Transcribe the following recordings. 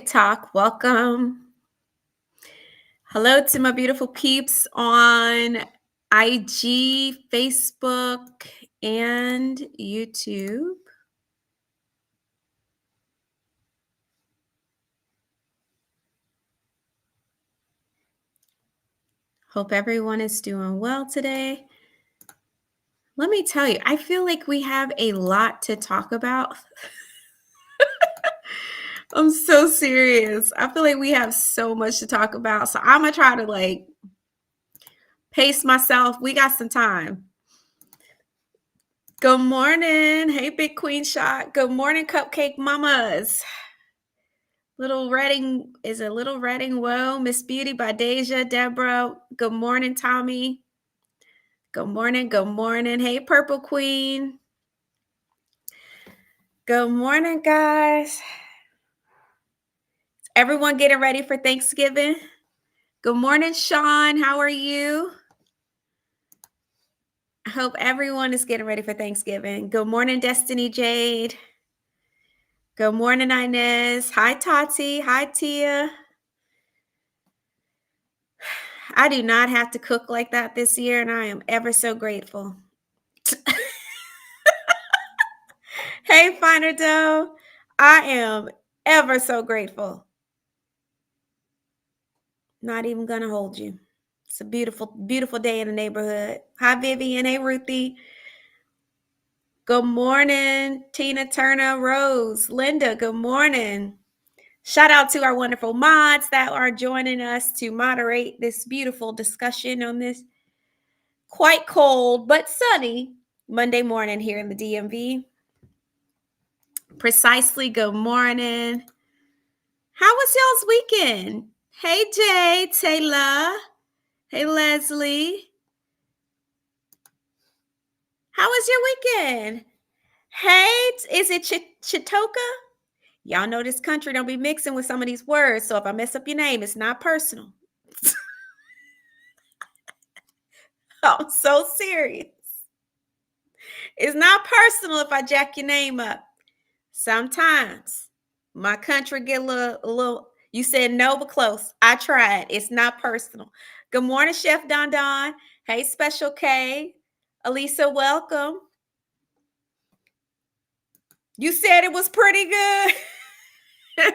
Talk. Welcome. Hello to my beautiful peeps on IG, Facebook, and YouTube. Hope everyone is doing well today. Let me tell you, I feel like we have a lot to talk about. I'm so serious. I feel like we have so much to talk about. So I'm going to try to pace myself. We got some time. Good morning. Hey, Big Queen Shot. Good morning, Cupcake Mamas. Little Reading is a Little Reading. Whoa, Miss Beauty by Deja, Deborah. Good morning, Tommy. Good morning. Good morning. Hey, Purple Queen. Good morning, guys. Everyone getting ready for Thanksgiving? Good morning, Sean. How are you? I hope everyone is getting ready for Thanksgiving. Good morning, Destiny Jade. Good morning, Inez. Hi, Tati. Hi, Tia. I do not have to cook like that this year, and I am ever so grateful. Hey, Finer Doe. I am ever so grateful. Not even going to hold you. It's a beautiful, beautiful day in the neighborhood. Hi, Vivian. Hey, Ruthie. Good morning, Tina Turner, Rose, Linda. Good morning. Shout out to our wonderful mods that are joining us to moderate this beautiful discussion on this quite cold but sunny Monday morning here in the DMV. Precisely. Good morning. How was y'all's weekend? Hey, Jay, Taylor. Hey, Leslie. How was your weekend? Hey, is it Chitoka? Y'all know this country don't be mixing with some of these words, so if I mess up your name, it's not personal. I'm so serious. It's not personal if I jack your name up. Sometimes my country get a little. You said no, but close. I tried. It's not personal. Good morning, Chef Don Don. Hey, Special K. Elisa, welcome. You said it was pretty good. Jay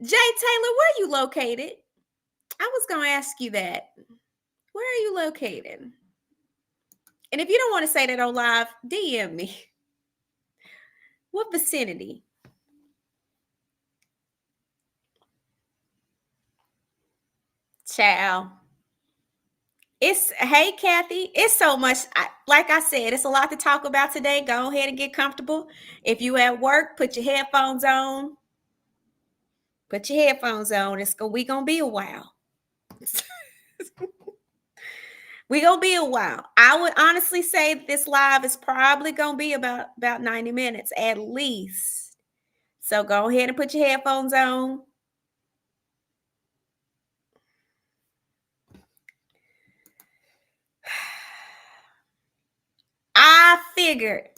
Taylor, where are you located? I was going to ask you that. Where are you located? And if you don't want to say that on live, DM me. What vicinity? Ciao. Hey, Kathy. It's so much. Like I said, it's a lot to talk about today. Go ahead and get comfortable. If you at work, put your headphones on. Put your headphones on. We gonna be a while. We gonna be a while. I would honestly say this live is probably gonna be about 90 minutes at least. So go ahead and put your headphones on. I figured.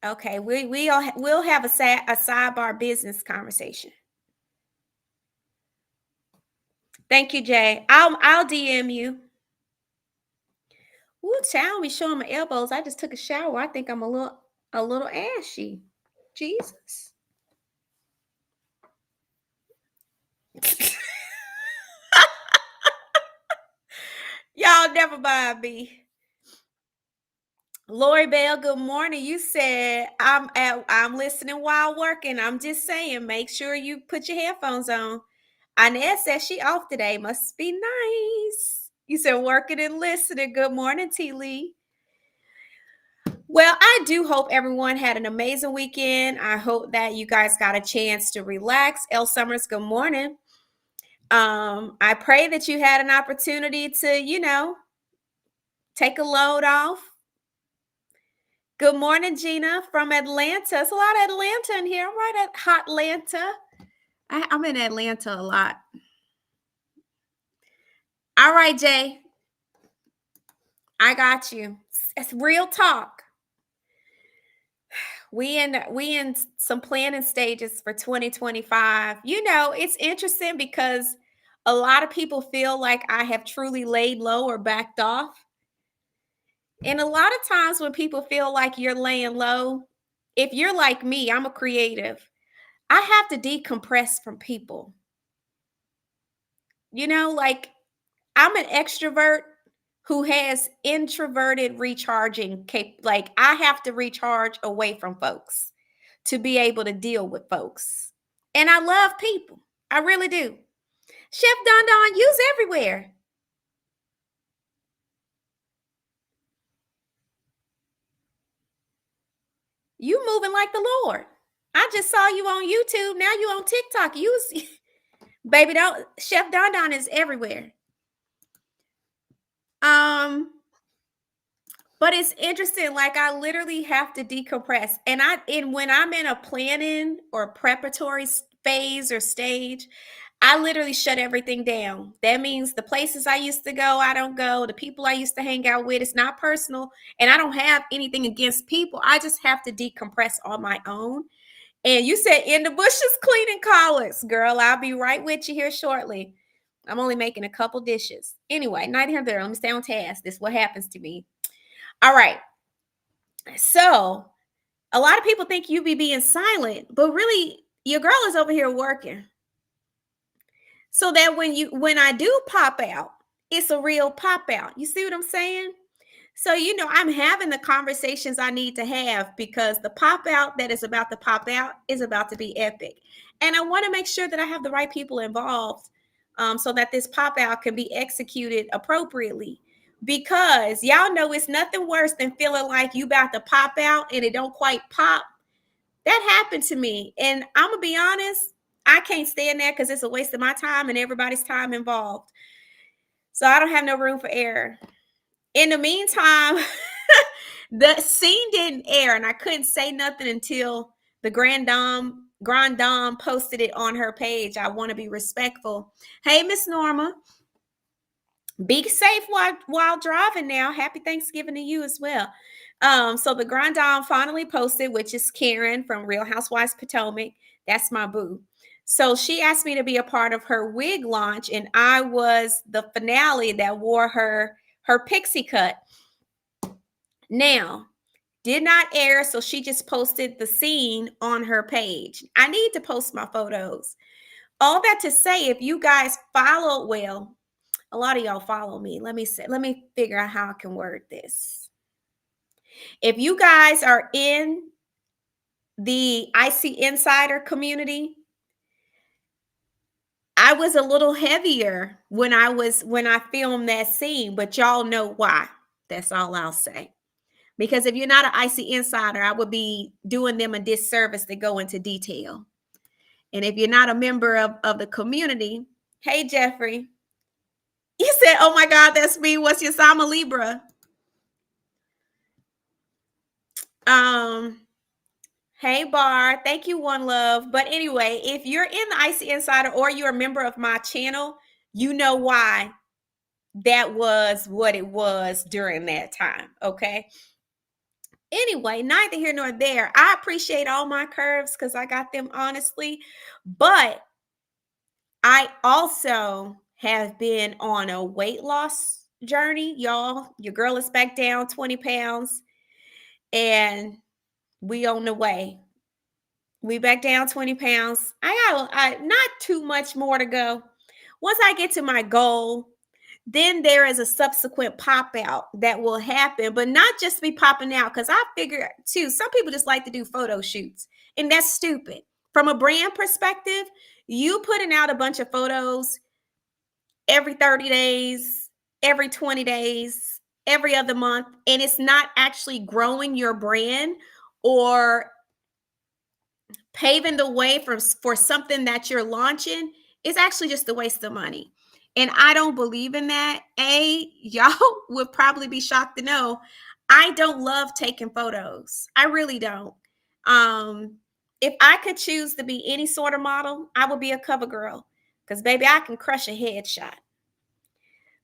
Okay, we'll have a sidebar business conversation. Thank you, Jay. I'll DM you. Ooh, child, me showing my elbows. I just took a shower. I think I'm a little ashy. Jesus. Y'all never mind me. Lori Bell, good morning. You said I'm listening while working. I'm just saying, make sure you put your headphones on. Inez says she off today. Must be nice. You said working and listening. Good morning, T. Lee. Well, I do hope everyone had an amazing weekend. I hope that you guys got a chance to relax. El Summers, good morning. I pray that you had an opportunity to, take a load off. Good morning, Gina from Atlanta. It's a lot of Atlanta in here. I'm right at Hot Atlanta. I'm in Atlanta a lot. All right, Jay. I got you. It's real talk. We in some planning stages for 2025. It's interesting because a lot of people feel like I have truly laid low or backed off. And a lot of times when people feel like you're laying low, if you're like me, I'm a creative. I have to decompress from people. Like I'm an extrovert who has introverted recharging like I have to recharge away from folks to be able to deal with folks. And I love people. I really do. Chef Don Don, you's everywhere. You moving like the Lord. I just saw you on YouTube. Now you on TikTok. Baby, don't Chef Don Don is everywhere. Um, but it's interesting. Like I literally have to decompress. And when I'm in a planning or preparatory phase or stage, I literally shut everything down. That means the places I used to go, I don't go. The people I used to hang out with, it's not personal. And I don't have anything against people. I just have to decompress on my own. And you said in the bushes cleaning collards, girl. I'll be right with you here shortly. I'm only making a couple dishes. Anyway, neither here nor there. Let me stay on task. This is what happens to me. All right. So a lot of people think you be being silent, but really your girl is over here working. So that when I do pop out, it's a real pop out. You see what I'm saying? So, I'm having the conversations I need to have because the pop out that is about to pop out is about to be epic. And I want to make sure that I have the right people involved so that this pop out can be executed appropriately. Because y'all know it's nothing worse than feeling like you about to pop out and it don't quite pop. That happened to me. And I'm going to be honest, I can't stand that because it's a waste of my time and everybody's time involved. So I don't have no room for error. In the meantime, the scene didn't air, and I couldn't say nothing until the Grand Dame posted it on her page. I want to be respectful. Hey, Miss Norma, be safe while driving now. Happy Thanksgiving to you as well. So the Grand Dame finally posted, which is Karen from Real Housewives Potomac. That's my boo. So she asked me to be a part of her wig launch, and I was the finale that wore her pixie cut. Now, did not air, so she just posted the scene on her page. I need to post my photos. All that to say, if you guys follow, well, a lot of y'all follow me. Let me figure out how I can word this. If you guys are in the IC Insider community, I was a little heavier when I filmed that scene, but y'all know why. That's all I'll say. Because if you're not an IC Insider, I would be doing them a disservice to go into detail. And if you're not a member of the community, hey, Jeffrey, you said, oh my God, that's me. What's your sign? I'm a Libra. Hey, Bar. Thank you, One Love. But anyway, if you're in the IC Insider or you're a member of my channel, you know why that was what it was during that time. Okay. Anyway, neither here nor there. I appreciate all my curves because I got them honestly. But I also have been on a weight loss journey, y'all. Your girl is back down 20 pounds and we on the way. We back down 20 pounds. I not too much more to go. Once I get to my goal, then there is a subsequent pop out that will happen, but not just be popping out. Because I figure too, some people just like to do photo shoots, and that's stupid. From a brand perspective, you putting out a bunch of photos every 30 days, every 20 days, every other month, and it's not actually growing your brand or paving the way for something that you're launching, is actually just a waste of money. And I don't believe in that. Y'all would probably be shocked to know I don't love taking photos. I really don't. If I could choose to be any sort of model, I would be a cover girl because, baby, I can crush a headshot.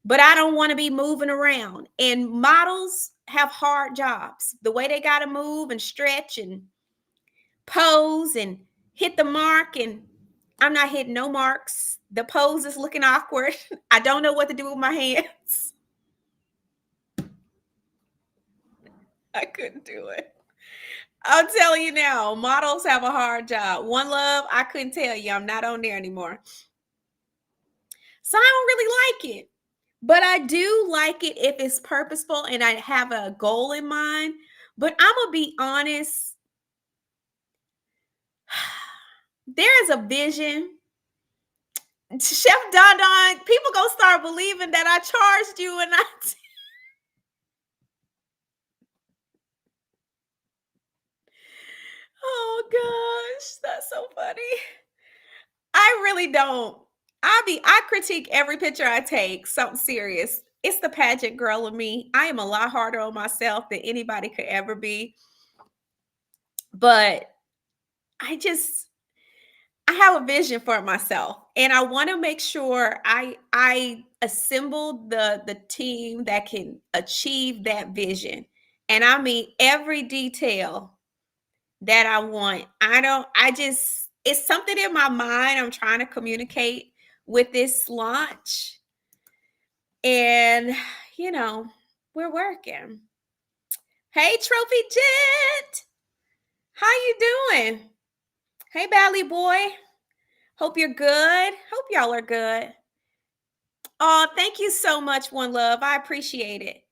But I don't want to be moving around. And models have hard jobs. The way they got to move and stretch and pose and hit the mark, and I'm not hitting no marks. The pose is looking awkward. I don't know what to do with my hands. I couldn't do it. I'm telling you now, models have a hard job. One Love, I couldn't tell you. I'm not on there anymore. So I don't really like it. But I do like it if it's purposeful and I have a goal in mind. But I'm going to be honest, there is a vision. Chef Don Don, people going to start believing that I charged you and I. Oh gosh, that's so funny. I really don't. I critique every picture I take, something serious. It's the pageant girl of me. I am a lot harder on myself than anybody could ever be. But I just I have a vision for myself, and I want to make sure I assemble the team that can achieve that vision. And I mean every detail that I want. I just it's something in my mind I'm trying to communicate with this launch. And we're working. Hey Trophy Jet, how you doing? Hey Bally Boy, hope you're good. Hope y'all are good. Oh, thank you so much, One Love. I appreciate it.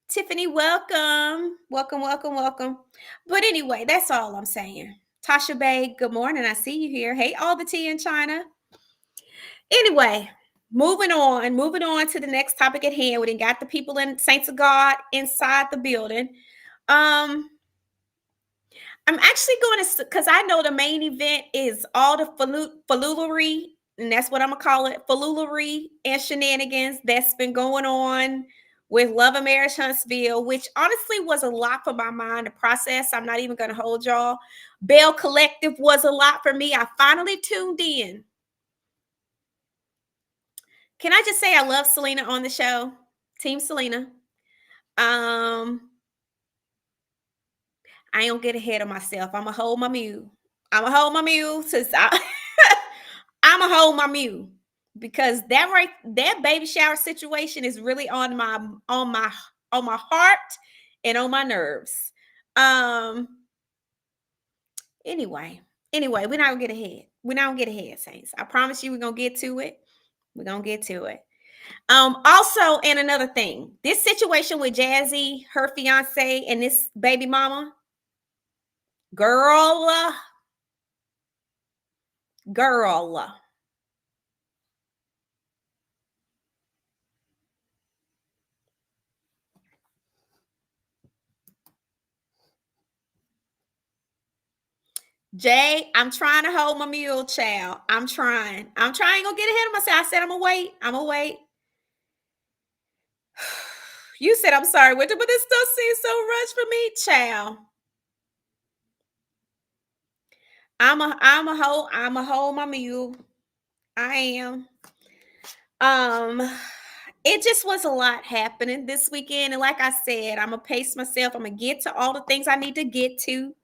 Tiffany, welcome. Welcome, welcome, welcome. But anyway, that's all I'm saying. Tasha Bay, good morning. I see you here. Hey, all the tea in China. Anyway, moving on to the next topic at hand. We done got the people in Saints of God inside the building. I'm actually going to, because I know the main event is all the foolery, and that's what I'm going to call it, foolery and shenanigans that's been going on with Love and Marriage Huntsville, which honestly was a lot for my mind to process. I'm not even going to hold y'all. Bell Collective was a lot for me. I finally tuned in. Can I just say I love Selena on the show? Team Selena. I don't get ahead of myself. I'm going to hold my mule. I'm going to hold my mule since I'm going to hold my mule, because that baby shower situation is really on my heart and on my nerves. Anyway, we're not gonna get ahead. We're not gonna get ahead, Saints. I promise you we're gonna get to it. We're gonna get to it. Also, and another thing, this situation with Jazzy, her fiance, and this baby mama, girl. Jay, I'm trying to hold my mule, child. I'm trying. I'm trying to get ahead of myself. I said I'm gonna wait. I'm gonna wait. You said I'm sorry, Winter, but this stuff seems so rushed for me, child. I'm a hold my mule. I am. It just was a lot happening this weekend, and like I said, I'm gonna pace myself. I'm gonna get to all the things I need to get to.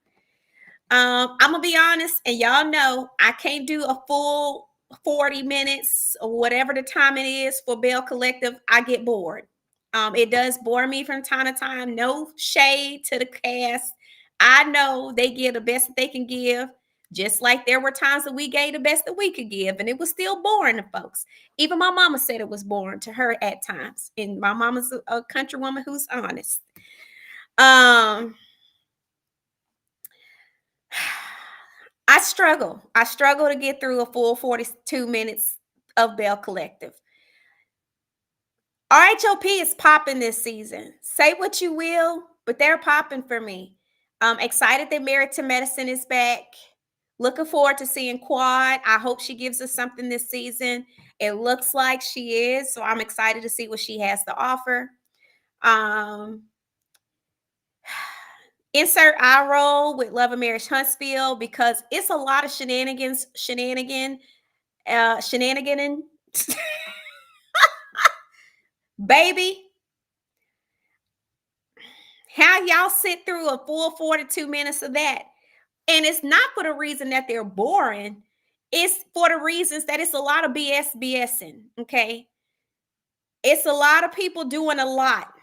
I'm gonna be honest, and y'all know I can't do a full 40 minutes or whatever the time it is for Bell Collective. I get bored. It does bore me from time to time. No shade to the cast. I know they give the best that they can give, just like there were times that we gave the best that we could give, and it was still boring to folks. Even my mama said it was boring to her at times, and my mama's a country woman who's honest. I struggle. I struggle to get through a full 42 minutes of Bell Collective. RHOP is popping this season. Say what you will, but they're popping for me. I'm excited that Married to Medicine is back. Looking forward to seeing Quad. I hope she gives us something this season. It looks like she is, so I'm excited to see what she has to offer. Insert eye roll with Love and Marriage Huntsville, because it's a lot of shenaniganing. Baby, how y'all sit through a full 42 minutes of that? And it's not for the reason that they're boring. It's for the reasons that it's a lot of BSing. Okay. It's a lot of people doing a lot.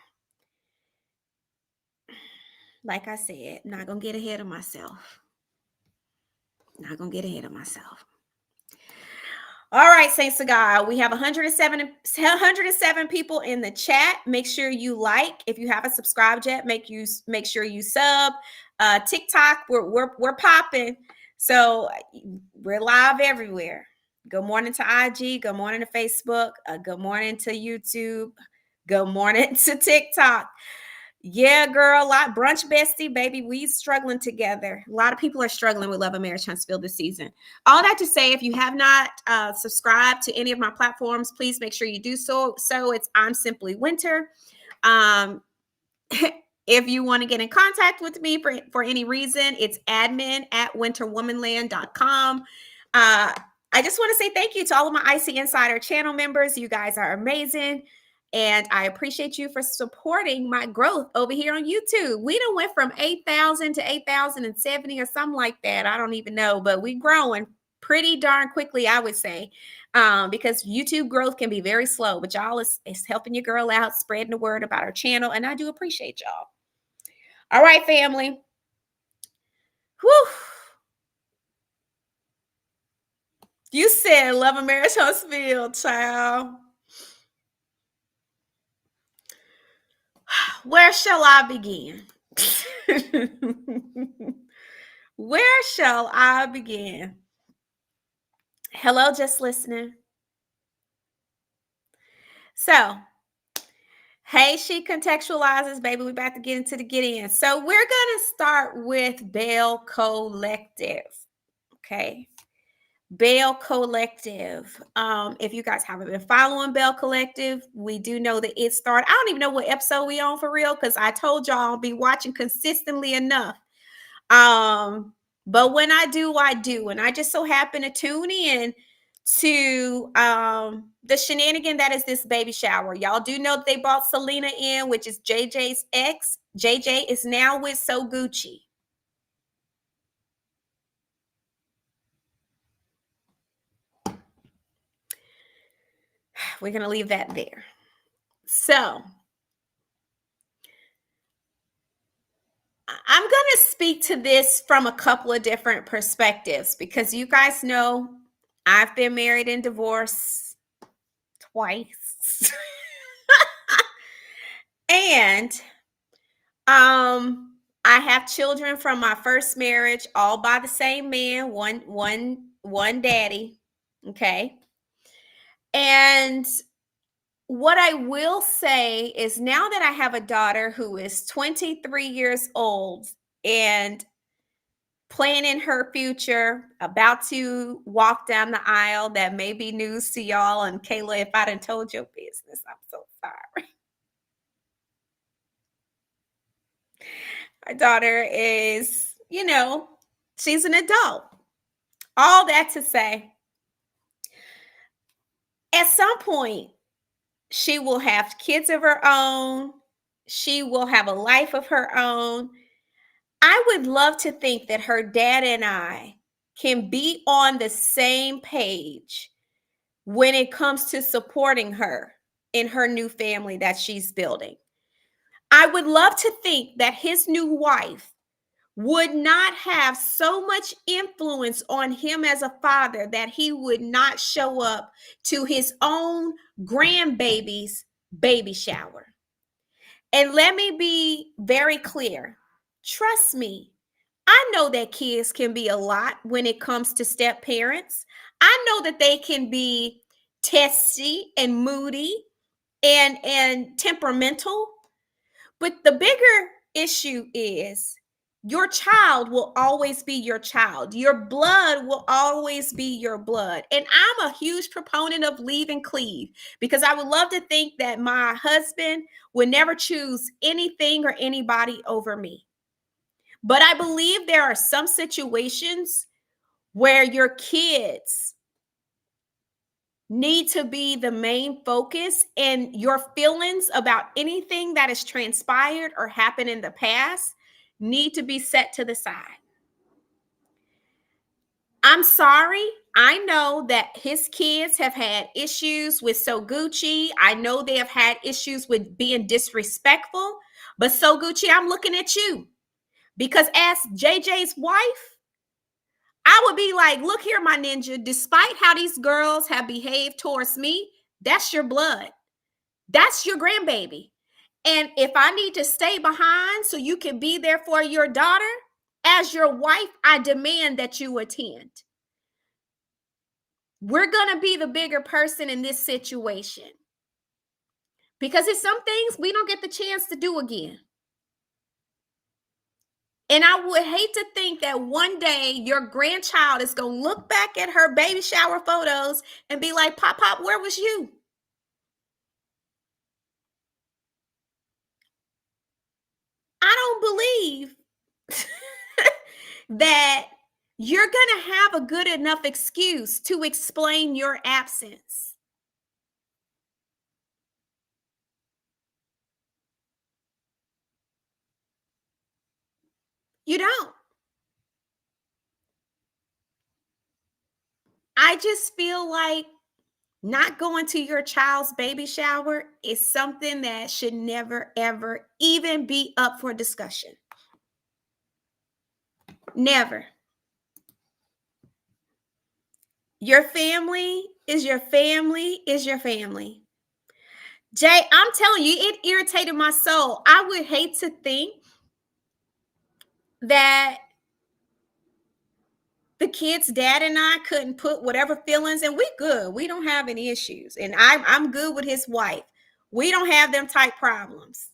Like I said, not going to get ahead of myself. Not going to get ahead of myself. All right, saints of God, we have 107 people in the chat. Make sure you like. If you haven't subscribed yet, make sure you sub. TikTok, we're popping. So we're live everywhere. Good morning to IG. Good morning to Facebook. Good morning to YouTube. Good morning to TikTok. Yeah, girl, a lot brunch bestie, baby. We struggling together. A lot of people are struggling with Love and Marriage Huntsville this season. All that to say, if you have not subscribed to any of my platforms, please make sure you do so. So it's I'm Simply Winter. If you want to get in contact with me for any reason, it's admin@winterwomanland.com. I just want to say thank you to all of my IC Insider channel members. You guys are amazing. And I appreciate you for supporting my growth over here on YouTube. We done went from 8,000 to 8,070 or something like that. I don't even know, but we growing pretty darn quickly, I would say, because YouTube growth can be very slow. But y'all is helping your girl out, spreading the word about our channel. And I do appreciate y'all. All right, family. Whew. You said Love and Marriage Huntsville, child. Where shall I begin? Where shall I begin? Hello, just listening. So, hey, she contextualizes, baby. We're about to get into the get in. So, we're going to start with Bell Collective. Okay. Bell Collective. If you guys haven't been following Bell Collective, we do know that it started. I don't even know what episode we on for real, because I told y'all I'll be watching consistently enough. But when I do, I do. And I just so happen to tune in to the shenanigan that is this baby shower. Y'all do know that they brought Selena in, which is JJ's ex. JJ is now with So Gucci. We're going to leave that there. So I'm going to speak to this from a couple of different perspectives, because you guys know I've been married and divorced twice. And I have children from my first marriage, all by the same man, one daddy. Okay. And what I will say is, now that I have a daughter who is 23 years old and planning her future, about to walk down the aisle, that may be news to y'all. And Kayla, if I done told your business, I'm so sorry. My daughter is, she's an adult. All that to say, at some point, she will have kids of her own. She will have a life of her own. I would love to think that her dad and I can be on the same page when it comes to supporting her in her new family that she's building. I would love to think that his new wife would not have so much influence on him as a father that he would not show up to his own grandbaby's baby shower. And let me be very clear. Trust me, I know that kids can be a lot when it comes to step parents. I know that they can be testy and moody and temperamental. But the bigger issue is, your child will always be your child. Your blood will always be your blood. And I'm a huge proponent of leave and cleave, because I would love to think that my husband would never choose anything or anybody over me. But I believe there are some situations where your kids need to be the main focus, and your feelings about anything that has transpired or happened in the past need to be set to the side. I'm sorry. I know that his kids have had issues with So Gucci. I know they have had issues with being disrespectful. But So Gucci, I'm looking at you because as JJ's wife, I would be like, look here, my ninja, despite how these girls have behaved towards me, that's your blood. That's your grandbaby. And if I need to stay behind so you can be there for your daughter, as your wife, I demand that you attend. We're going to be the bigger person in this situation because it's some things we don't get the chance to do again. And I would hate to think that one day your grandchild is going to look back at her baby shower photos and be like, Pop, Pop, where was you? I don't believe that you're going to have a good enough excuse to explain your absence. You don't. I just feel like not going to your child's baby shower is something that should never, ever even be up for discussion. Never. Your family is your family is your family. Jay, I'm telling you, it irritated my soul. I would hate to think that the kid's dad and I couldn't put whatever feelings, and we good. We don't have any issues. And I'm good with his wife. We don't have them type problems.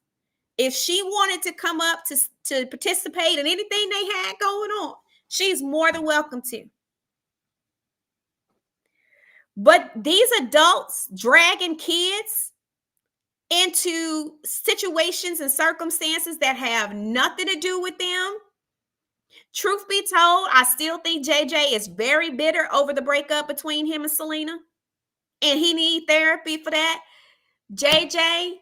If she wanted to come up to participate in anything they had going on, she's more than welcome to. But these adults dragging kids into situations and circumstances that have nothing to do with them. Truth be told, I still think JJ is very bitter over the breakup between him and Selena. And he need therapy for that. JJ,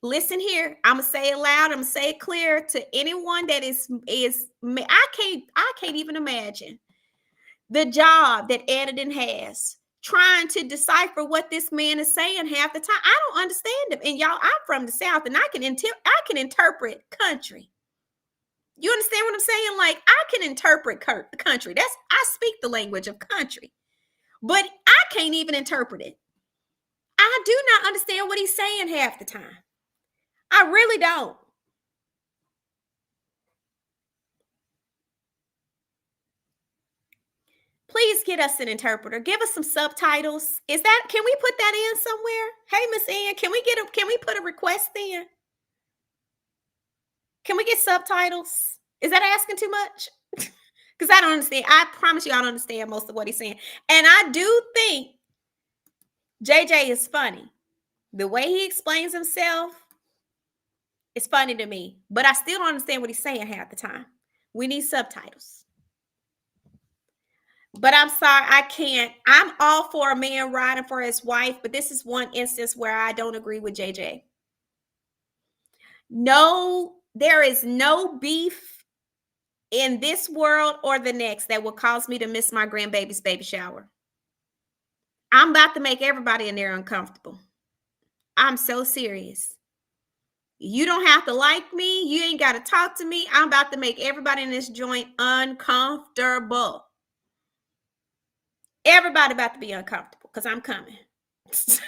listen here. I'm gonna say it loud. I'm gonna say it clear to anyone that is I can't even imagine the job that editing has trying to decipher what this man is saying half the time. I don't understand him. And y'all, I'm from the South, and I can interpret country. You understand what I'm saying? Like, I can interpret country. I speak the language of country, but I can't even interpret it. I do not understand what he's saying half the time. I really don't. Please get us an interpreter. Give us some subtitles. Can we put that in somewhere? Hey, Miss Ann, can we put a request in? Can we get subtitles? Is that asking too much? Because I don't understand. I promise you I don't understand most of what he's saying. And I do think JJ is funny. The way he explains himself is funny to me. But I still don't understand what he's saying half the time. We need subtitles. But I'm sorry, I can't. I'm all for a man riding for his wife, but this is one instance where I don't agree with JJ. No, there is no beef in this world or the next that will cause me to miss my grandbaby's baby shower. I'm about to make everybody in there uncomfortable. I'm so serious. You don't have to like me. You ain't got to talk to me. I'm about to make everybody in this joint uncomfortable. Everybody about to be uncomfortable because I'm coming. That's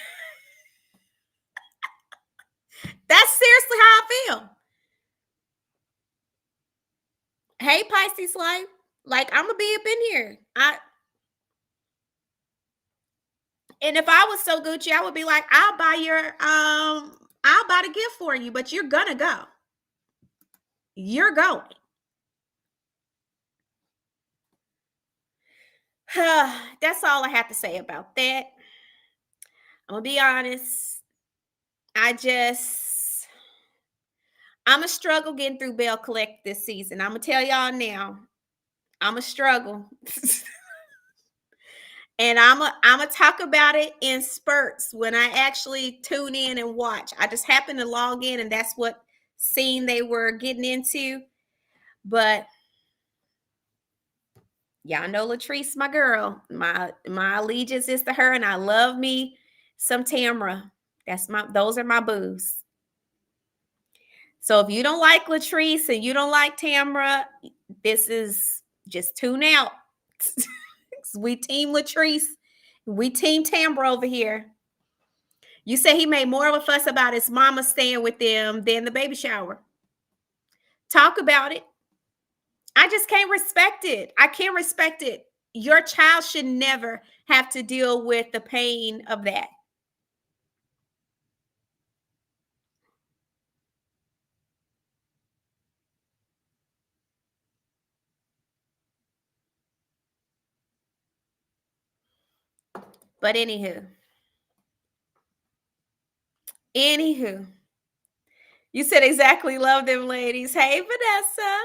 seriously how I feel. Hey, Pisces life. Like, I'm going to be up in here. And if I was So Gucci, I would be like, I'll buy the gift for you, but you're gonna go. You're going. That's all I have to say about that. I'm gonna be honest. I'm a struggle getting through Bell Collect this season. I'm gonna tell y'all now. I'm a struggle. And I'm gonna talk about it in spurts when I actually tune in and watch. I just happened to log in, and that's what scene they were getting into. But Y'all know Latrice, my girl. My allegiance is to her, and I love me some Tamra. Those are my boos. So if you don't like Latrice and you don't like Tamra, this is just tune out. We team Latrice. We team Tamra over here. You say he made more of a fuss about his mama staying with them than the baby shower. Talk about it. I just can't respect it. I can't respect it. Your child should never have to deal with the pain of that. But anywho, you said exactly love them ladies. Hey, Vanessa.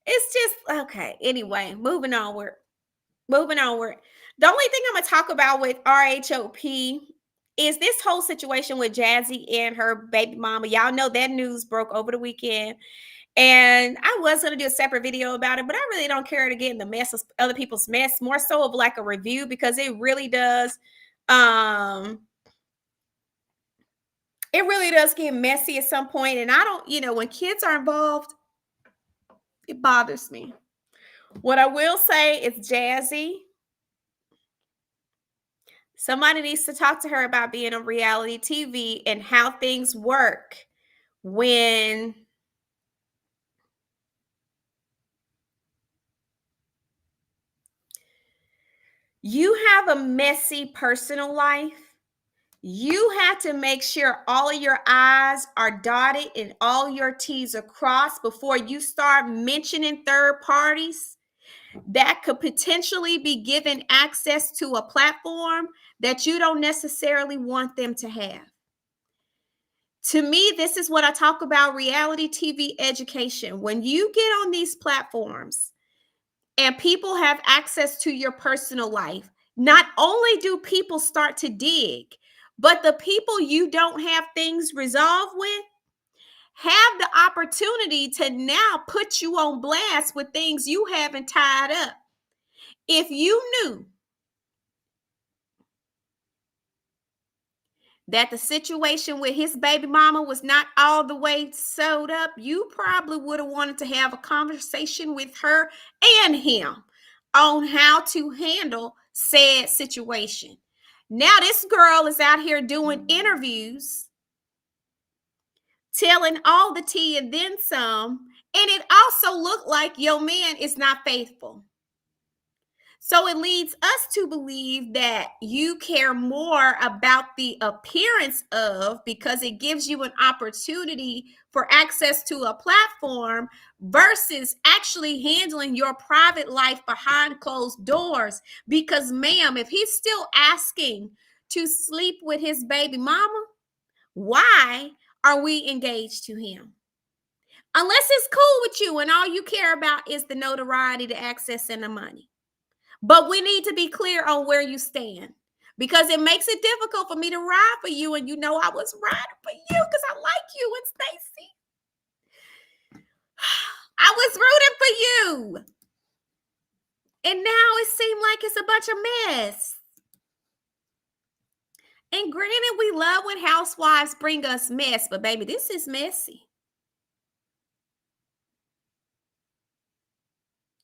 It's just okay. Anyway, moving onward. Moving onward. The only thing I'm gonna talk about with RHOP is this whole situation with Jazzy and her baby mama. Y'all know that news broke over the weekend. And I was going to do a separate video about it, but I really don't care to get in the mess of other people's mess, more so of like a review, because um it really does get messy at some point. And I don't, when kids are involved, it bothers me. What I will say is Jazzy, somebody needs to talk to her about being on reality TV and how things work when you have a messy personal life. You have to make sure all of your I's are dotted and all your T's are crossed before you start mentioning third parties that could potentially be given access to a platform that you don't necessarily want them to have. To me, this is what I talk about reality TV education. When you get on these platforms and people have access to your personal life, not only do people start to dig, but the people you don't have things resolved with have the opportunity to now put you on blast with things you haven't tied up. If you knew that the situation with his baby mama was not all the way sewed up, you probably would have wanted to have a conversation with her and him on how to handle said situation. Now this girl is out here doing interviews, telling all the tea and then some, and it also looked like your man is not faithful. So it leads us to believe that you care more about the appearance of, because it gives you an opportunity for access to a platform versus actually handling your private life behind closed doors. Because, ma'am, if he's still asking to sleep with his baby mama, why are we engaged to him? Unless it's cool with you and all you care about is the notoriety, the access, and the money. But we need to be clear on where you stand, because it makes it difficult for me to ride for you. And I was riding for you because I like you and Stacy. I was rooting for you. And now it seemed like it's a bunch of mess. And granted, we love when housewives bring us mess, but baby, this is messy.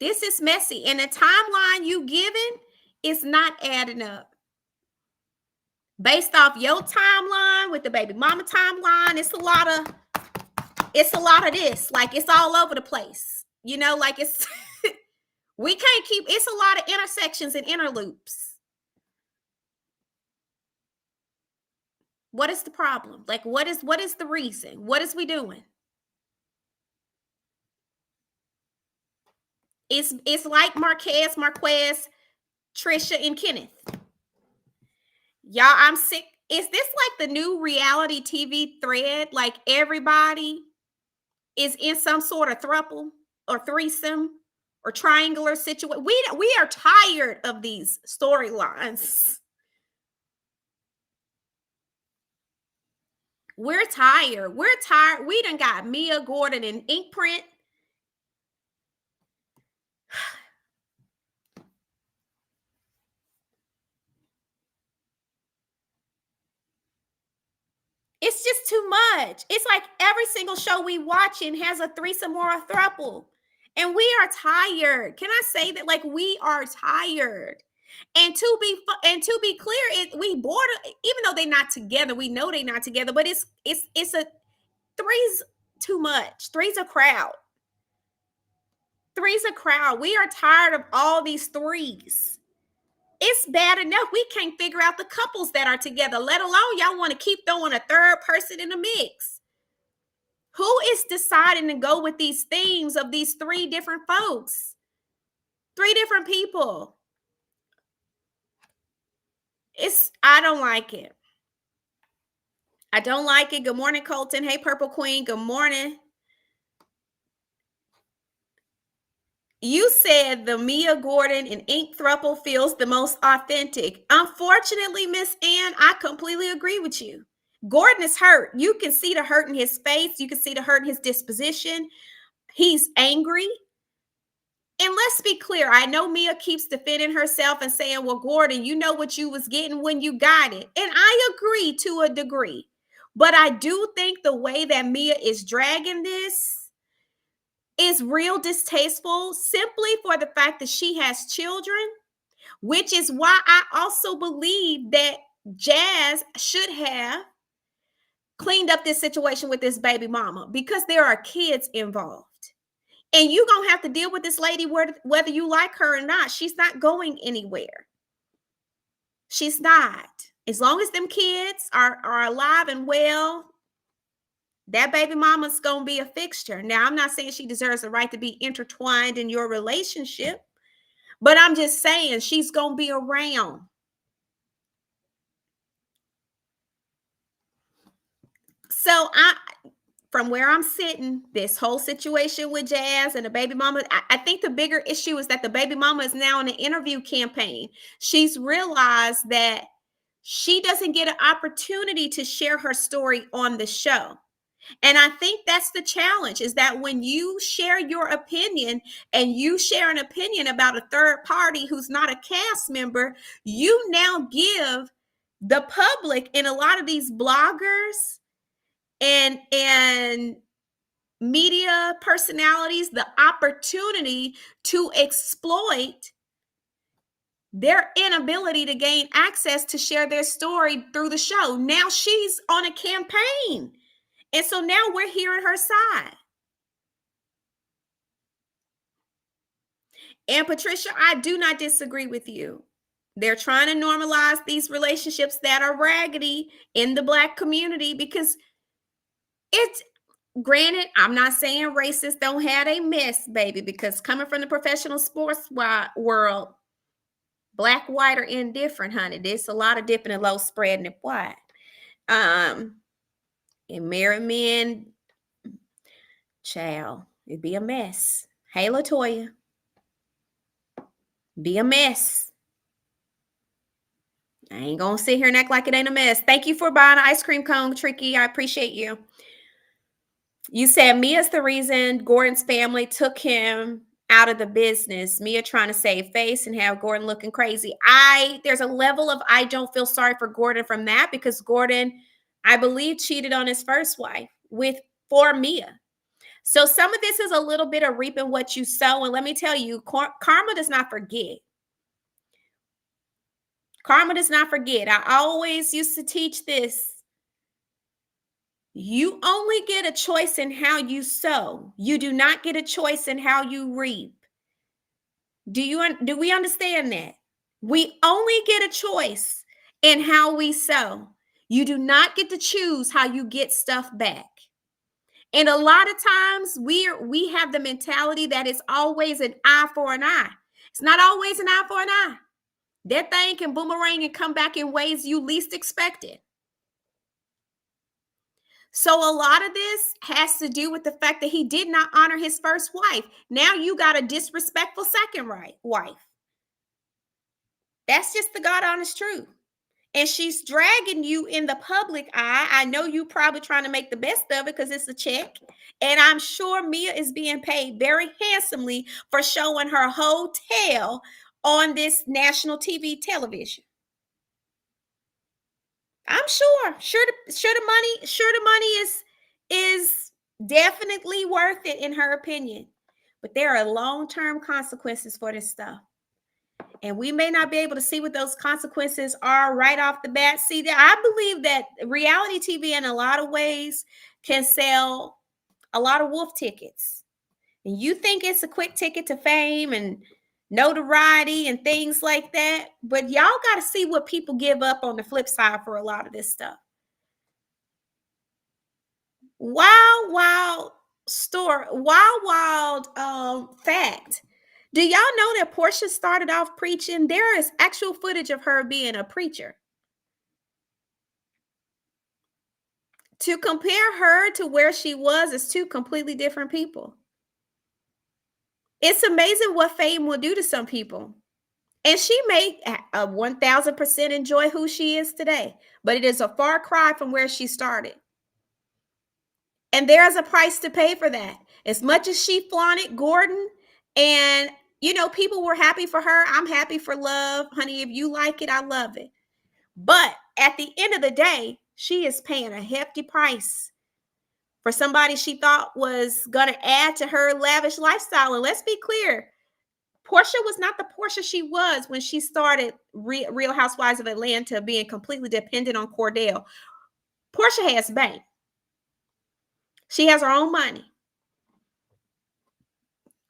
This is messy. And the timeline you given is not adding up. Based off your timeline with the baby mama timeline, it's a lot of this. Like, it's all over the place. Like it's we can't keep, it's a lot of intersections and interloops. What is the problem? Like, what is the reason? What is we doing? It's like Marquez, Trisha, and Kenneth. Y'all, I'm sick. Is this like the new reality TV thread? Like, everybody is in some sort of throuple or threesome or triangular situation. We are tired of these storylines. We're tired. We done got Mia Gordon in ink print. It's just too much. It's like every single show we watching has a threesome or a throuple. And we are tired. Can I say that? Like, we are tired. And to be clear, we bored. Even though they're not together, we know they're not together. But it's a three's too much. Three's a crowd. Three's a crowd. We are tired of all these threes. It's bad enough we can't figure out the couples that are together, let alone y'all want to keep throwing a third person in the mix. Who is deciding to go with these themes of these three different folks? Three different people. I don't like it. I don't like it. Good morning, Colton. Hey, Purple Queen. Good morning. You said the Mia Gordon and Ink throuple feels the most authentic. Unfortunately, Miss Ann, I completely agree with you. Gordon is hurt. You can see the hurt in his face. You can see the hurt in his disposition. He's angry. And let's be clear. I know Mia keeps defending herself and saying, well, Gordon, you know what you was getting when you got it. And I agree to a degree. But I do think the way that Mia is dragging this is real distasteful, simply for the fact that she has children, which is why I also believe that Jazz should have cleaned up this situation with this baby mama, because there are kids involved. And you're going to have to deal with this lady whether you like her or not. She's not going anywhere. She's not. As long as them kids are alive and well, that baby mama's going to be a fixture. Now, I'm not saying she deserves the right to be intertwined in your relationship, but I'm just saying she's going to be around. So from where I'm sitting, this whole situation with Jazz and the baby mama, I think the bigger issue is that the baby mama is now in an interview campaign. She's realized that she doesn't get an opportunity to share her story on the show. And I think that's the challenge, is that when you share your opinion and you share an opinion about a third party who's not a cast member, you now give the public and a lot of these bloggers and media personalities the opportunity to exploit their inability to gain access to share their story through the show. Now she's on a campaign. And so now we're hearing her side. And Patricia, I do not disagree with you. They're trying to normalize these relationships that are raggedy in the Black community, because it's, granted, I'm not saying racists don't have a mess, baby, because coming from the professional sports world, Black, white, or indifferent, honey, there's a lot of dipping and low spreading it wide. And married men, child, it'd be a mess. Hey, LaToya, be a mess. I ain't gonna sit here and act like it ain't a mess. Thank you for buying an ice cream cone, Tricky. I appreciate you. You said Mia's the reason Gordon's family took him out of the business. Mia trying to save face and have Gordon looking crazy. There's a level of I don't feel sorry for Gordon from that, because Gordon, I believe, cheated on his first wife for Mia. So some of this is a little bit of reaping what you sow. And let me tell you, karma does not forget. Karma does not forget. I always used to teach this. You only get a choice in how you sow. You do not get a choice in how you reap. Do we understand that? We only get a choice in how we sow. You do not get to choose how you get stuff back. And a lot of times we have the mentality that it's always an eye for an eye. It's not always an eye for an eye. That thing can boomerang and come back in ways you least expected. So a lot of this has to do with the fact that he did not honor his first wife. Now you got a disrespectful second wife. That's just the God honest truth. And she's dragging you in the public eye. I know you probably trying to make the best of it because it's a check. And I'm sure Mia is being paid very handsomely for showing her whole tail on this national television. I'm sure. Sure the money is definitely worth it in her opinion. But there are long-term consequences for this stuff. And we may not be able to see what those consequences are right off the bat. See, I believe that reality TV in a lot of ways can sell a lot of wolf tickets. And you think it's a quick ticket to fame and notoriety and things like that. But y'all got to see what people give up on the flip side for a lot of this stuff. Wild, wild story, wild fact. Do y'all know that Portia started off preaching? There is actual footage of her being a preacher. To compare her to where she was is two completely different people. It's amazing what fame will do to some people. And she may 1000% enjoy who she is today, but it is a far cry from where she started. And there's a price to pay for that. As much as she flaunted Gordon, and people were happy for her. I'm happy for love. Honey, if you like it, I love it. But at the end of the day, she is paying a hefty price for somebody she thought was going to add to her lavish lifestyle. And let's be clear, Portia was not the Portia she was when she started Real Housewives of Atlanta, being completely dependent on Cordell. Portia has bank. She has her own money.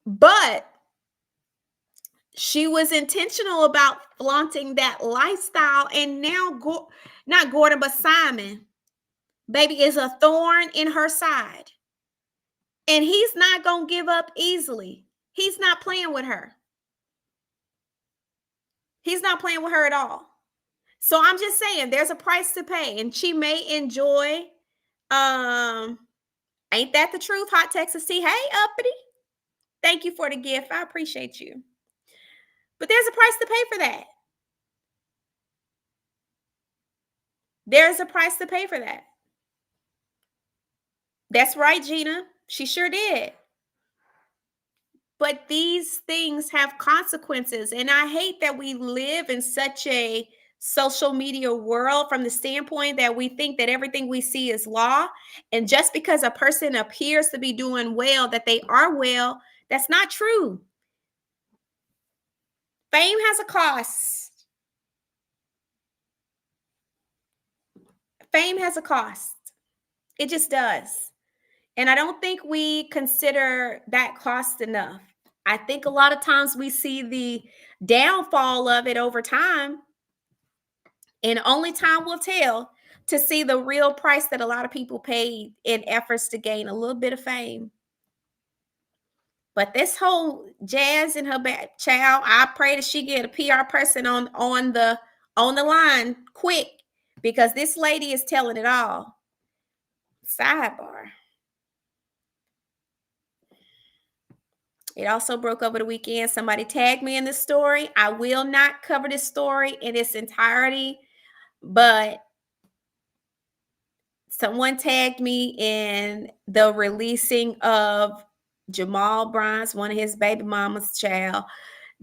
But she was intentional about flaunting that lifestyle. And now, not Gordon, but Simon, baby, is a thorn in her side. And he's not going to give up easily. He's not playing with her. He's not playing with her at all. So I'm just saying there's a price to pay. And she may enjoy, ain't that the truth? Hot Texas tea. Hey, uppity. Thank you for the gift. I appreciate you. But there's a price to pay for that. There's a price to pay for that. That's right, Gina. She sure did. But these things have consequences. And I hate that we live in such a social media world from the standpoint that we think that everything we see is law. And just because a person appears to be doing well, that they are well, that's not true. Fame has a cost. Fame has a cost. It just does. And I don't think we consider that cost enough. I think a lot of times we see the downfall of it over time, and only time will tell to see the real price that a lot of people paid in efforts to gain a little bit of fame. But this whole Jazz in her back, child, I pray that she get a PR person on the line quick, because this lady is telling it all. Sidebar. It also broke over the weekend. Somebody tagged me in this story. I will not cover this story in its entirety, but someone tagged me in the releasing of Jamal Bryant's, one of his baby mama's child,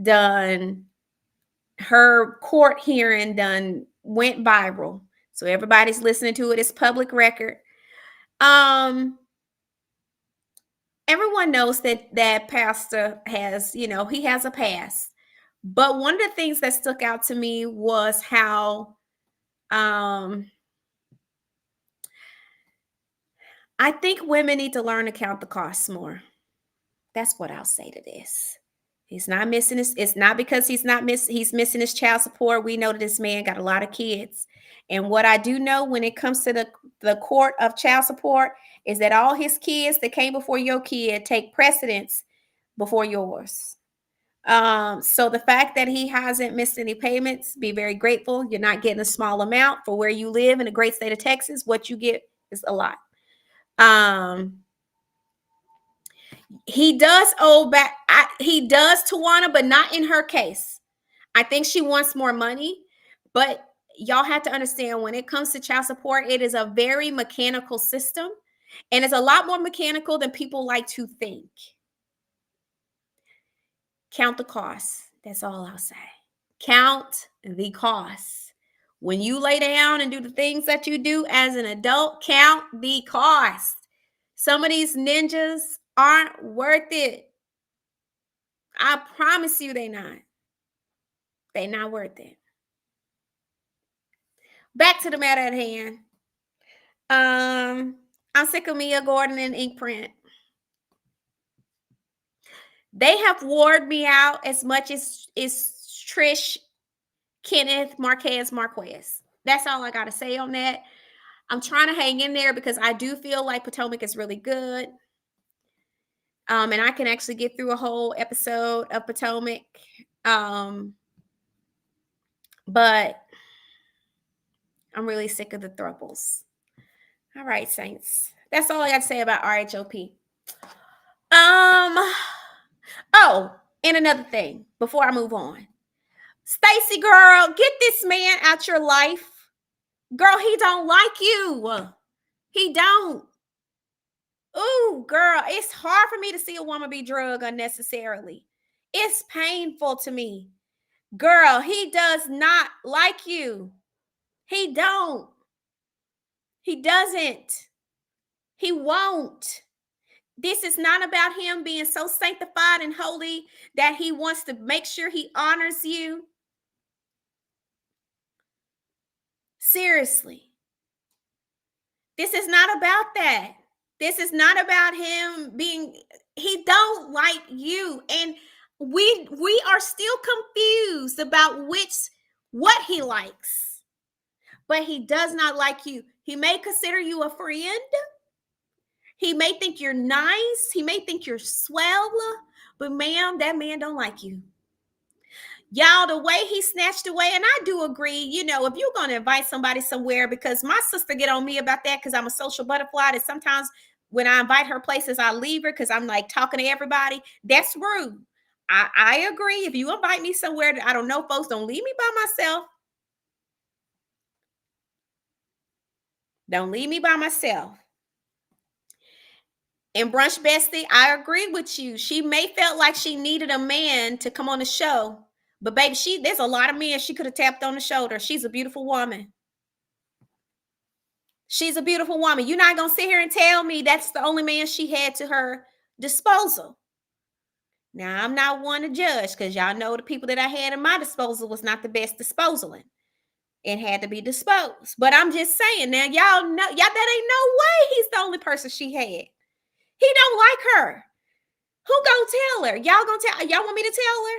done her court hearing done went viral. So everybody's listening to it. It's public record. Everyone knows that pastor has, he has a past. But one of the things that stuck out to me was how I think women need to learn to count the costs more. That's what I'll say to this. He's not missing his, it's not because he's missing his child support. We know that this man got a lot of kids. And what I do know when it comes to the court of child support is that all his kids that came before your kid take precedence before yours. So the fact that he hasn't missed any payments, be very grateful. You're not getting a small amount for where you live in the great state of Texas. What you get is a lot. He does owe back. He does, Tawana, but not in her case. I think she wants more money, but y'all have to understand when it comes to child support, it is a very mechanical system, and it's a lot more mechanical than people like to think. Count the costs. That's all I'll say. Count the costs. When you lay down and do the things that you do as an adult, count the cost. Some of these ninjas aren't worth it. I promise you they're not. They're not worth it. Back to the matter at hand. I'm sick of Mia Gordon and ink print. They have wore me out as much as Trish, Kenneth, Marquez. That's all I got to say on that. I'm trying to hang in there because I do feel like Potomac is really good. And I can actually get through a whole episode of Potomac. But I'm really sick of the thruples. All right, Saints. That's all I got to say about RHOP. Oh, and another thing before I move on. Stacy, girl, get this man out your life. Girl, he don't like you. He don't. Ooh, girl, it's hard for me to see a woman be drugged unnecessarily. It's painful to me. Girl, he does not like you. He don't. He doesn't. He won't. This is not about him being so sanctified and holy that he wants to make sure he honors you. Seriously. This is not about that. This is not about him being, he don't like you. And we are still confused about what he likes. But he does not like you. He may consider you a friend. He may think you're nice. He may think you're swell. But ma'am, that man don't like you. Y'all, the way he snatched away, and I do agree, if you're going to invite somebody somewhere, because my sister get on me about that because I'm a social butterfly, that sometimes when I invite her places, I leave her because I'm like talking to everybody. That's rude. I agree. If you invite me somewhere that I don't know, folks, don't leave me by myself. Don't leave me by myself. And Brunch Bestie, I agree with you. She may felt like she needed a man to come on the show. But baby, there's a lot of men she could have tapped on the shoulder. She's a beautiful woman. She's a beautiful woman. You're not going to sit here and tell me that's the only man she had to her disposal. Now, I'm not one to judge because y'all know the people that I had in my disposal was not the best disposaling. It had to be disposed. But I'm just saying now, y'all know, that ain't no way he's the only person she had. He don't like her. Who gonna tell her? Y'all want me to tell her?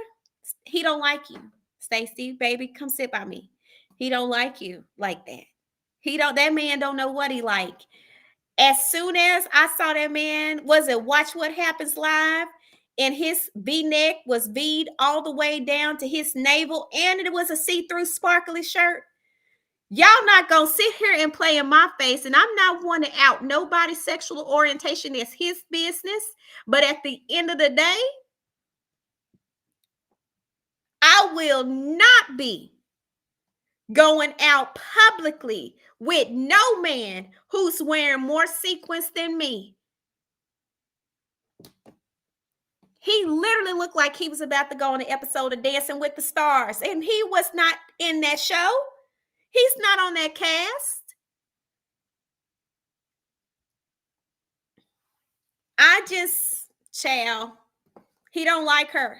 He don't like you. Stacy, baby, come sit by me. He don't like you like that. That man don't know what he like. As soon as I saw that man, Watch What Happens Live, and his V-neck was V'd all the way down to his navel, and it was a see-through sparkly shirt. Y'all not gonna sit here and play in my face, and I'm not one to out nobody's sexual orientation. It's his business. But at the end of the day, I will not be going out publicly with no man who's wearing more sequins than me. He literally looked like he was about to go on an episode of Dancing with the Stars, and he was not in that show. He's not on that cast. He don't like her.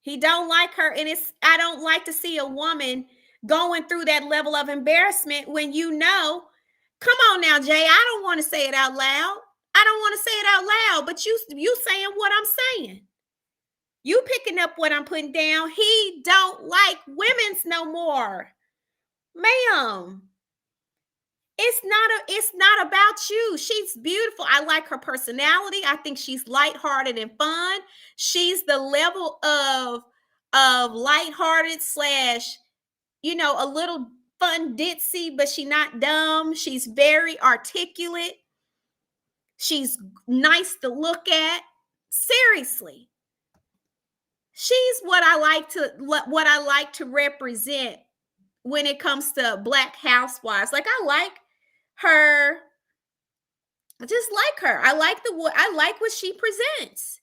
He don't like her. And I don't like to see a woman going through that level of embarrassment when come on now, Jay, I don't want to say it out loud. I don't want to say it out loud, but you saying what I'm saying. You picking up what I'm putting down. He don't like women's no more. Ma'am. It's not about you. She's beautiful. I like her personality. I think she's lighthearted and fun. She's the level of lighthearted / a little fun ditzy, but she's not dumb. She's very articulate. She's nice to look at. Seriously. She's what I like to represent when it comes to Black housewives. Like, I like her. I just like her. I like what she presents.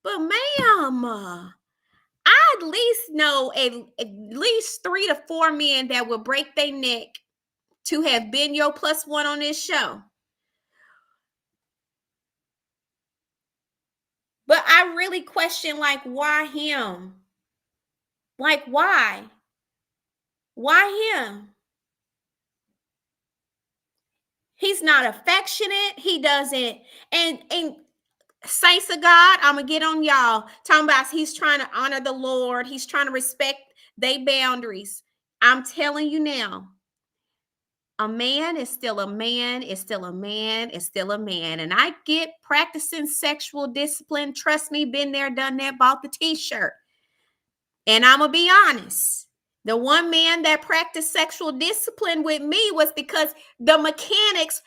But ma'am, I at least know at least 3 to 4 men that will break their neck to have been your plus one on this show. But I really question, like, why him? Like, why? Why him? He's not affectionate. He doesn't. And saints of God, I'm gonna get on y'all talking about he's trying to honor the Lord. He's trying to respect their boundaries. I'm telling you now, a man is still a man, is still a man, is still a man. And I get practicing sexual discipline. Trust me, been there, done that, bought the t-shirt. And I'm gonna be honest. The one man that practiced sexual discipline with me was because the mechanics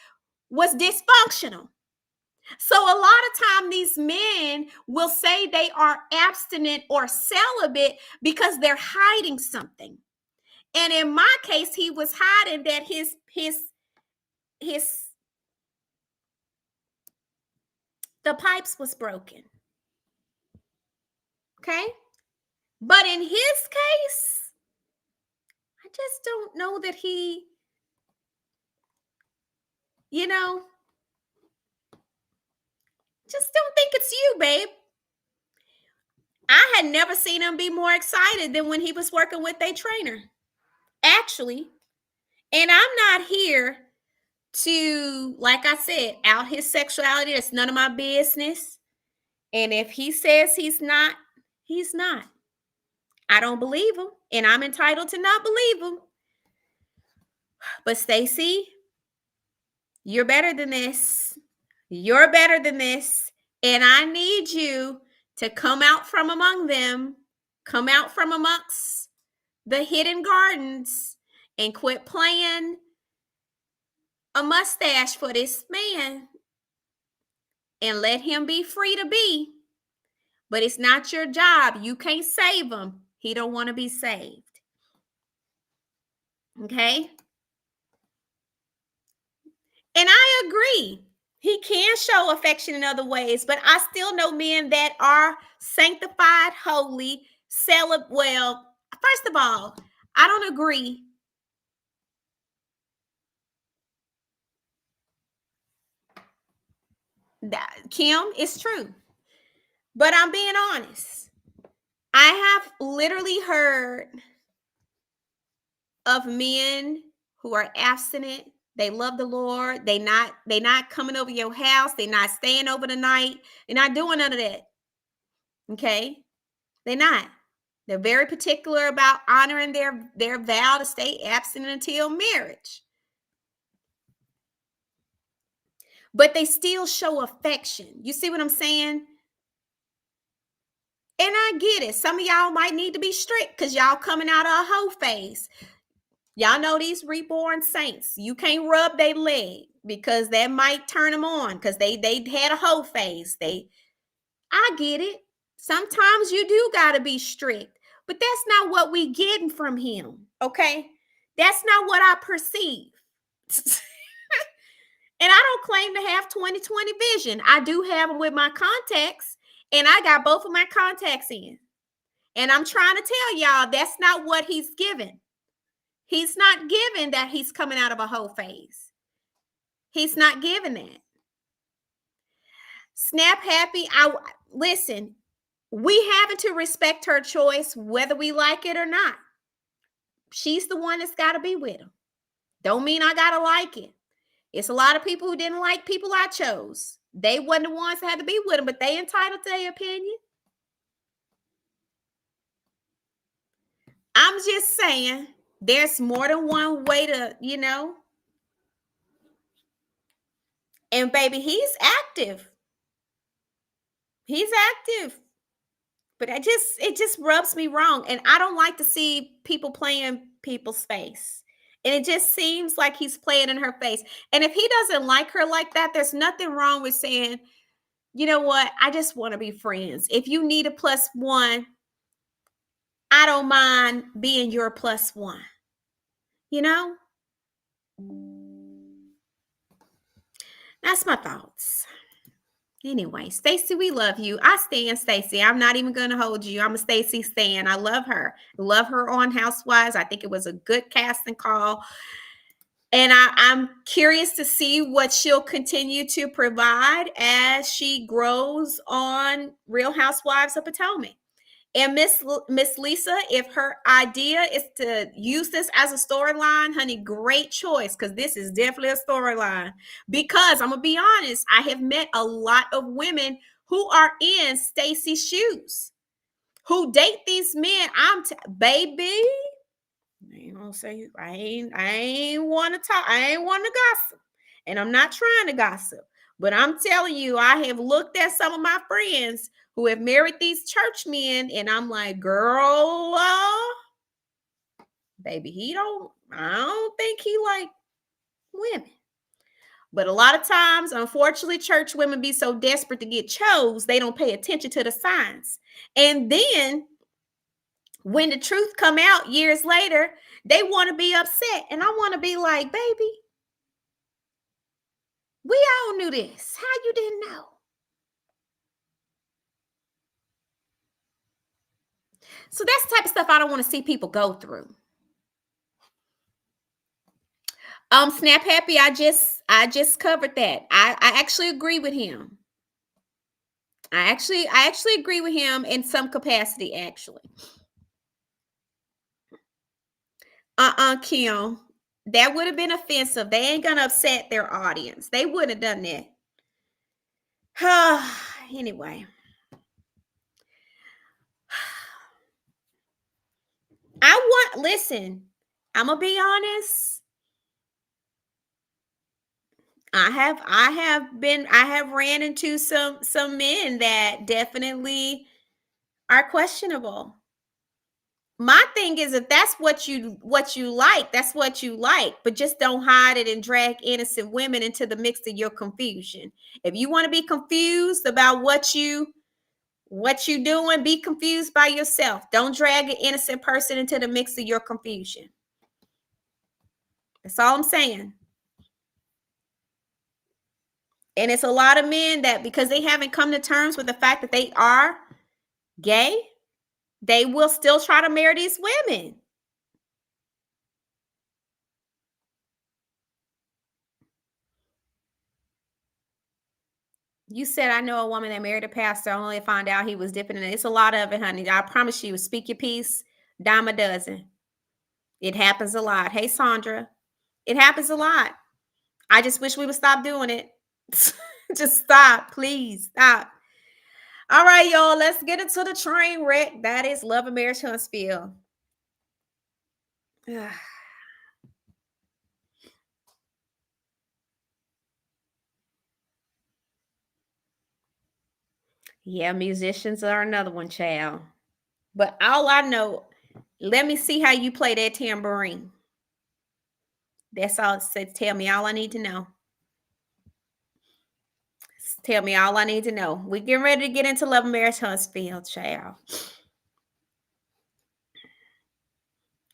was dysfunctional. So a lot of time these men will say they are abstinent or celibate because they're hiding something. And in my case, he was hiding that his the pipes was broken. Okay? But in his case, I just don't know that he, just don't think it's you, babe. I had never seen him be more excited than when he was working with a trainer. Actually. And I'm not here to, like I said, out his sexuality. That's none of my business. And if he says he's not, he's not. I don't believe him. And I'm entitled to not believe him. But Stacey, you're better than this. You're better than this. And I need you to come out from among them, come out from amongst the hidden gardens, and quit playing a mustache for this man and let him be free to be. But it's not your job. You can't save him. He don't want to be saved. Okay? And I agree. He can show affection in other ways, but I still know men that are sanctified, holy, celibate. Well, first of all, I don't agree. Kim, it's true. But I'm being honest. I have literally heard of men who are abstinent. They love the Lord. They not coming over your house. They're not staying over the night. They're not doing none of that. Okay? They're not. They're very particular about honoring their vow to stay abstinent until marriage. But they still show affection. You see what I'm saying? And I get it. Some of y'all might need to be strict because y'all coming out of a hoe phase. Y'all know these reborn saints. You can't rub their leg because that might turn them on because they had a hoe phase. I get it. Sometimes you do got to be strict, but that's not what we getting from him. Okay, that's not what I perceive. And I don't claim to have 20/20 vision. I do have them with my contacts, and I got both of my contacts in. And I'm trying to tell y'all that's not what he's given. He's not giving that he's coming out of a whole phase. He's not giving that. Snap happy. Listen, we having to respect her choice, whether we like it or not. She's the one that's got to be with him. Don't mean I got to like it. It's a lot of people who didn't like people I chose. They wasn't the ones that had to be with him, but they entitled to their opinion. I'm just saying, there's more than one way to, And baby, he's active. He's active. But it just rubs me wrong. And I don't like to see people playing people's face. And it just seems like he's playing in her face. And if he doesn't like her like that, there's nothing wrong with saying, you know what? I just want to be friends. If you need a plus one, I don't mind being your plus one. That's my thoughts. Anyway, Stacy, we love you. I stand Stacy. I'm not even going to hold you. I'm a Stacy stan. I love her. Love her on Housewives. I think it was a good casting call. And I'm curious to see what she'll continue to provide as she grows on Real Housewives of Potomac. And Miss Lisa, if her idea is to use this as a storyline, honey, great choice, because this is definitely a storyline. Because I'm gonna be honest, I have met a lot of women who are in Stacey's shoes, who date these men. Baby, I ain't gonna say I ain't want to talk. I ain't want to gossip, and I'm not trying to gossip. But I'm telling you, I have looked at some of my friends who have married these church men, and I'm like, girl, baby, I don't think he like women. But a lot of times, unfortunately, church women be so desperate to get chose, they don't pay attention to the signs. And then when the truth come out years later, they want to be upset. And I want to be like, baby, we all knew this. How you didn't know? So that's the type of stuff I don't want to see people go through. Snap Happy, I just covered that. I actually agree with him. I actually agree with him in some capacity, actually. Kim. That would have been offensive. They ain't gonna upset their audience. They wouldn't have done that. Anyway. Listen, I'm gonna be honest. I have ran into some men that definitely are questionable. My thing is, if that's what you like, that's what you like, but just don't hide it and drag innocent women into the mix of your confusion. If you want to be confused about what you doing, be confused by yourself. Don't drag an innocent person into the mix of your confusion. That's all I'm saying. And it's a lot of men that, because they haven't come to terms with the fact that they are gay, they will still try to marry these women. You said, I know a woman that married a pastor only to find out he was dipping in it. It's a lot of it, honey. I promise you, speak your piece, dime a dozen. It happens a lot. Hey, Sandra, it happens a lot. I just wish we would stop doing it. Just stop, please stop. All right, y'all, let's get into the train wreck. That is Love and Marriage Huntsville. Yeah, musicians are another one, child. But all I know, let me see how you play that tambourine. That's all. Tell me all I need to know. Tell me all I need to know. We getting ready to get into Love and Marriage Huntsville, child.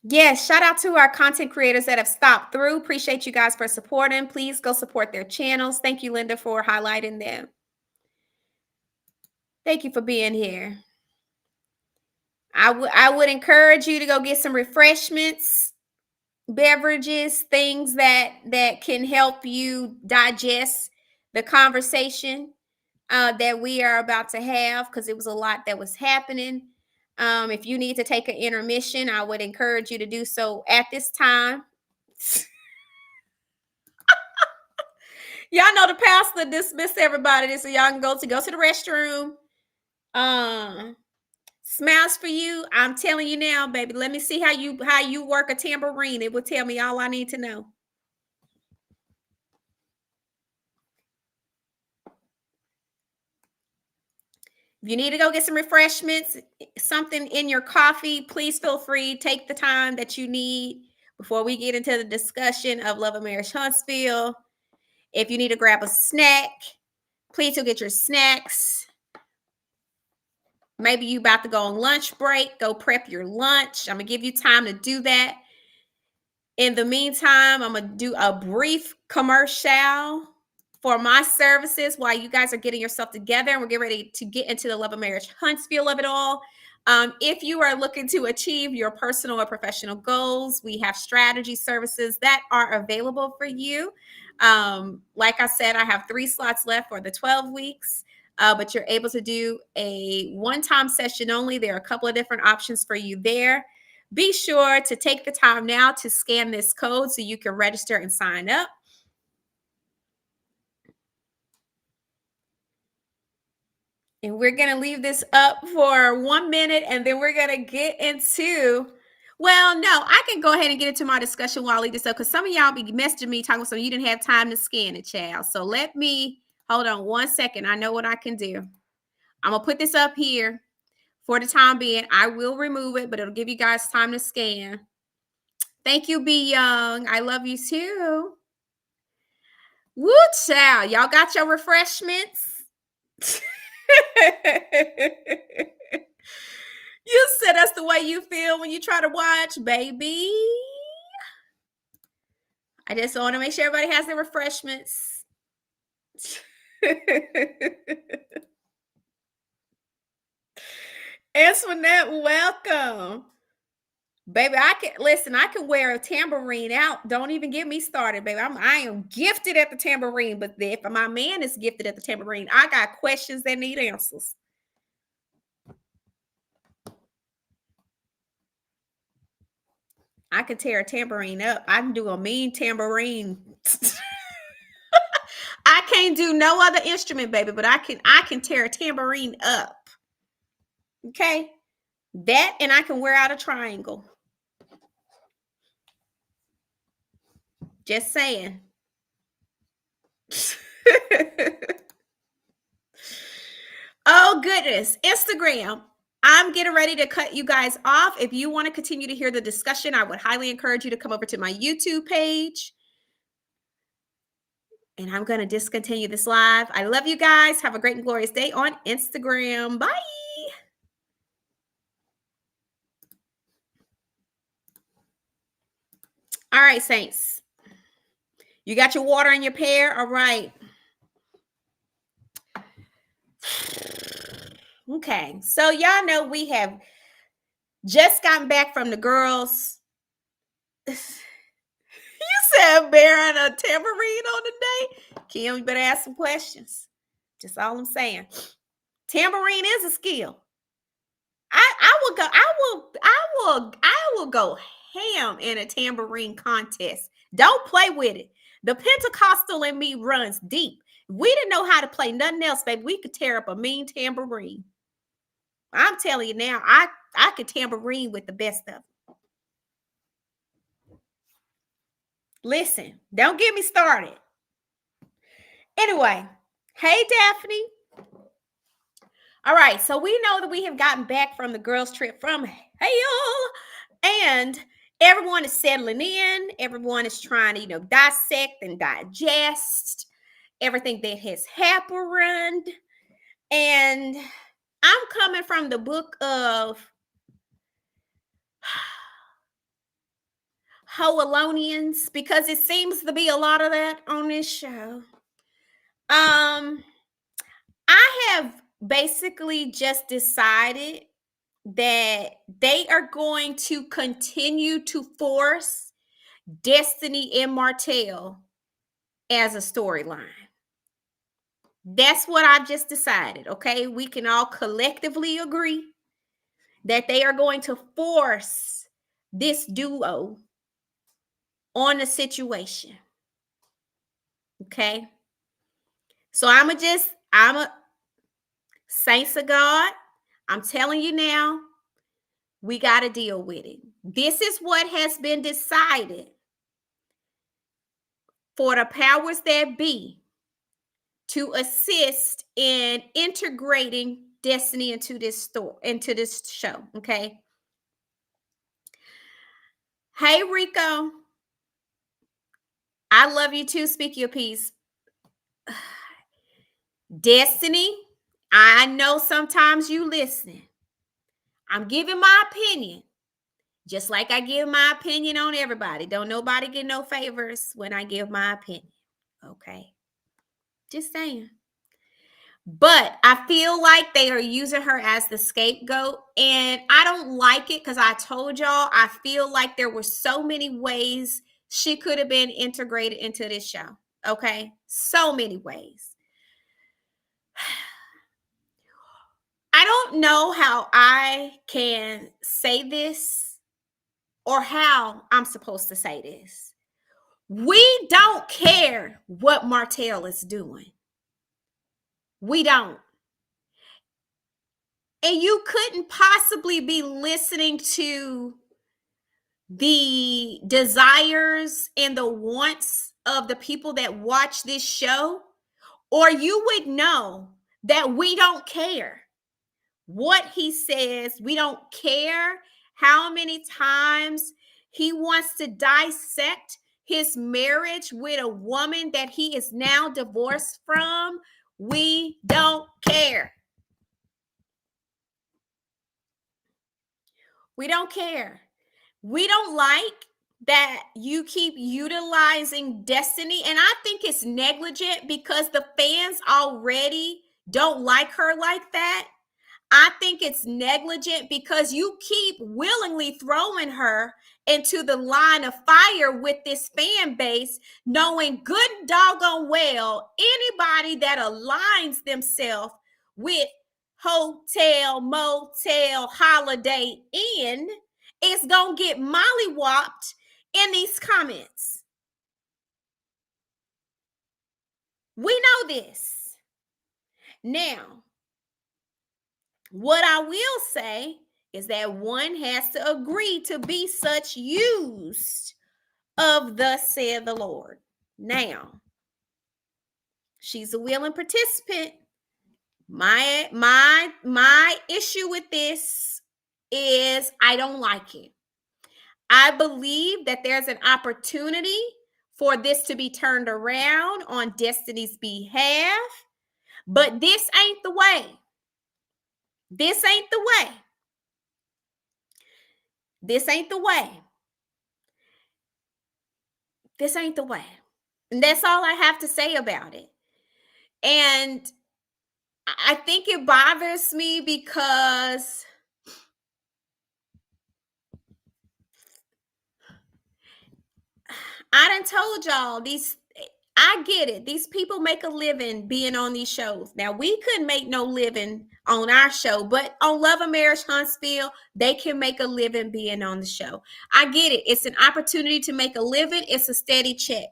Yes, shout out to our content creators that have stopped through. Appreciate you guys for supporting. Please go support their channels. Thank you, Linda, for highlighting them. Thank you for being here. I would encourage you to go get some refreshments, beverages, things that can help you digest the conversation that we are about to have, because it was a lot that was happening. If you need to take an intermission, I would encourage you to do so at this time. Y'all know the pastor dismissed everybody, so y'all can go to the restroom. Smiles for you. I'm telling you now, baby. Let me see how you work a tambourine. It will tell me all I need to know. If you need to go get some refreshments, something in your coffee, please feel free. Take the time that you need before we get into the discussion of Love and Marriage Huntsville. If you need to grab a snack, please go get your snacks. Maybe you about to go on lunch break. Go prep your lunch. I'm going to give you time to do that. In the meantime, I'm going to do a brief commercial. for my services while you guys are getting yourself together and we're getting ready to get into the Love of Marriage Huntsville of it all. If you are looking to achieve your personal or professional goals, we have strategy services that are available for you. Like I said, I have 3 slots left for the 12 weeks, but you're able to do a one-time session only. There are a couple of different options for you there. Be sure to take the time now to scan this code so you can register and sign up. And we're going to leave this up for 1 minute and then we're going to get into, well, no, I can go ahead and get into my discussion while I leave this up because some of y'all be messaging me talking so you didn't have time to scan it, child. So let me, hold on 1 second. I know what I can do. I'm going to put this up here for the time being. I will remove it, but it'll give you guys time to scan. Thank you, Be Young. I love you too. Woo, child. Y'all got your refreshments? You said that's the way you feel when you try to watch, baby. I just want to make sure everybody has their refreshments. Antoinette, welcome. Baby, I can wear a tambourine out. Don't even get me started, baby. I am gifted at the tambourine, but if my man is gifted at the tambourine, I got questions that need answers. I can tear a tambourine up. I can do a mean tambourine. I can't do no other instrument, baby, but I can tear a tambourine up. Okay? That and I can wear out a triangle. Just saying. Oh, goodness. Instagram. I'm getting ready to cut you guys off. If you want to continue to hear the discussion, I would highly encourage you to come over to my YouTube page. And I'm going to discontinue this live. I love you guys. Have a great and glorious day on Instagram. Bye. All right, Saints. You got your water and your pear? All right. Okay. So y'all know we have just gotten back from the girls. You said bearing a tambourine on the day. Kim, you better ask some questions. Just all I'm saying. Tambourine is a skill. I will go ham in a tambourine contest. Don't play with it. The Pentecostal in me runs deep. If we didn't know how to play nothing else, baby, we could tear up a mean tambourine. I'm telling you now, I could tambourine with the best of them. Listen, don't get me started. Anyway, hey, Daphne. All right, so we know that we have gotten back from the girls' trip from hell, and everyone is settling in. Everyone is trying to, dissect and digest everything that has happened. And I'm coming from the book of Hoalonians because it seems to be a lot of that on this show. I have basically just decided that they are going to continue to force Destiny and Martell as a storyline. That's what I've just decided, okay? We can all collectively agree that they are going to force this duo on the situation. Okay? So I'm a saints of God. I'm telling you now, we got to deal with it. This is what has been decided for the powers that be to assist in integrating Destiny into this show. Okay. Hey, Rico. I love you too. Speak your piece. Destiny, I know sometimes you listening. I'm giving my opinion. Just like I give my opinion on everybody. Don't nobody get no favors when I give my opinion. Okay. Just saying. But I feel like they are using her as the scapegoat. And I don't like it because I told y'all, I feel like there were so many ways she could have been integrated into this show. Okay. So many ways. I don't know how I can say this or how I'm supposed to say this. We don't care what Martell is doing. We don't. And you couldn't possibly be listening to the desires and the wants of the people that watch this show, or you would know that we don't care what he says. We don't care how many times he wants to dissect his marriage with a woman that he is now divorced from. We don't care. We don't care. We don't like that you keep utilizing Destiny. And I think it's negligent because the fans already don't like her like that. I think it's negligent because you keep willingly throwing her into the line of fire with this fan base, knowing good doggone well anybody that aligns themselves with hotel, motel, holiday inn is going to get mollywopped in these comments. We know this. Now, what I will say is that one has to agree to be such used of thus said the Lord. Now, she's a willing participant. My issue with this is I don't like it. I believe that there's an opportunity for this to be turned around on Destiny's behalf, but this ain't the way. This ain't the way. This ain't the way. This ain't the way. And that's all I have to say about it. And I think it bothers me because I done told y'all these. I get it. These people make a living being on these shows. Now, we couldn't make no living on our show, but on Love and Marriage Huntsville, they can make a living being on the show. I get it. It's an opportunity to make a living. It's a steady check.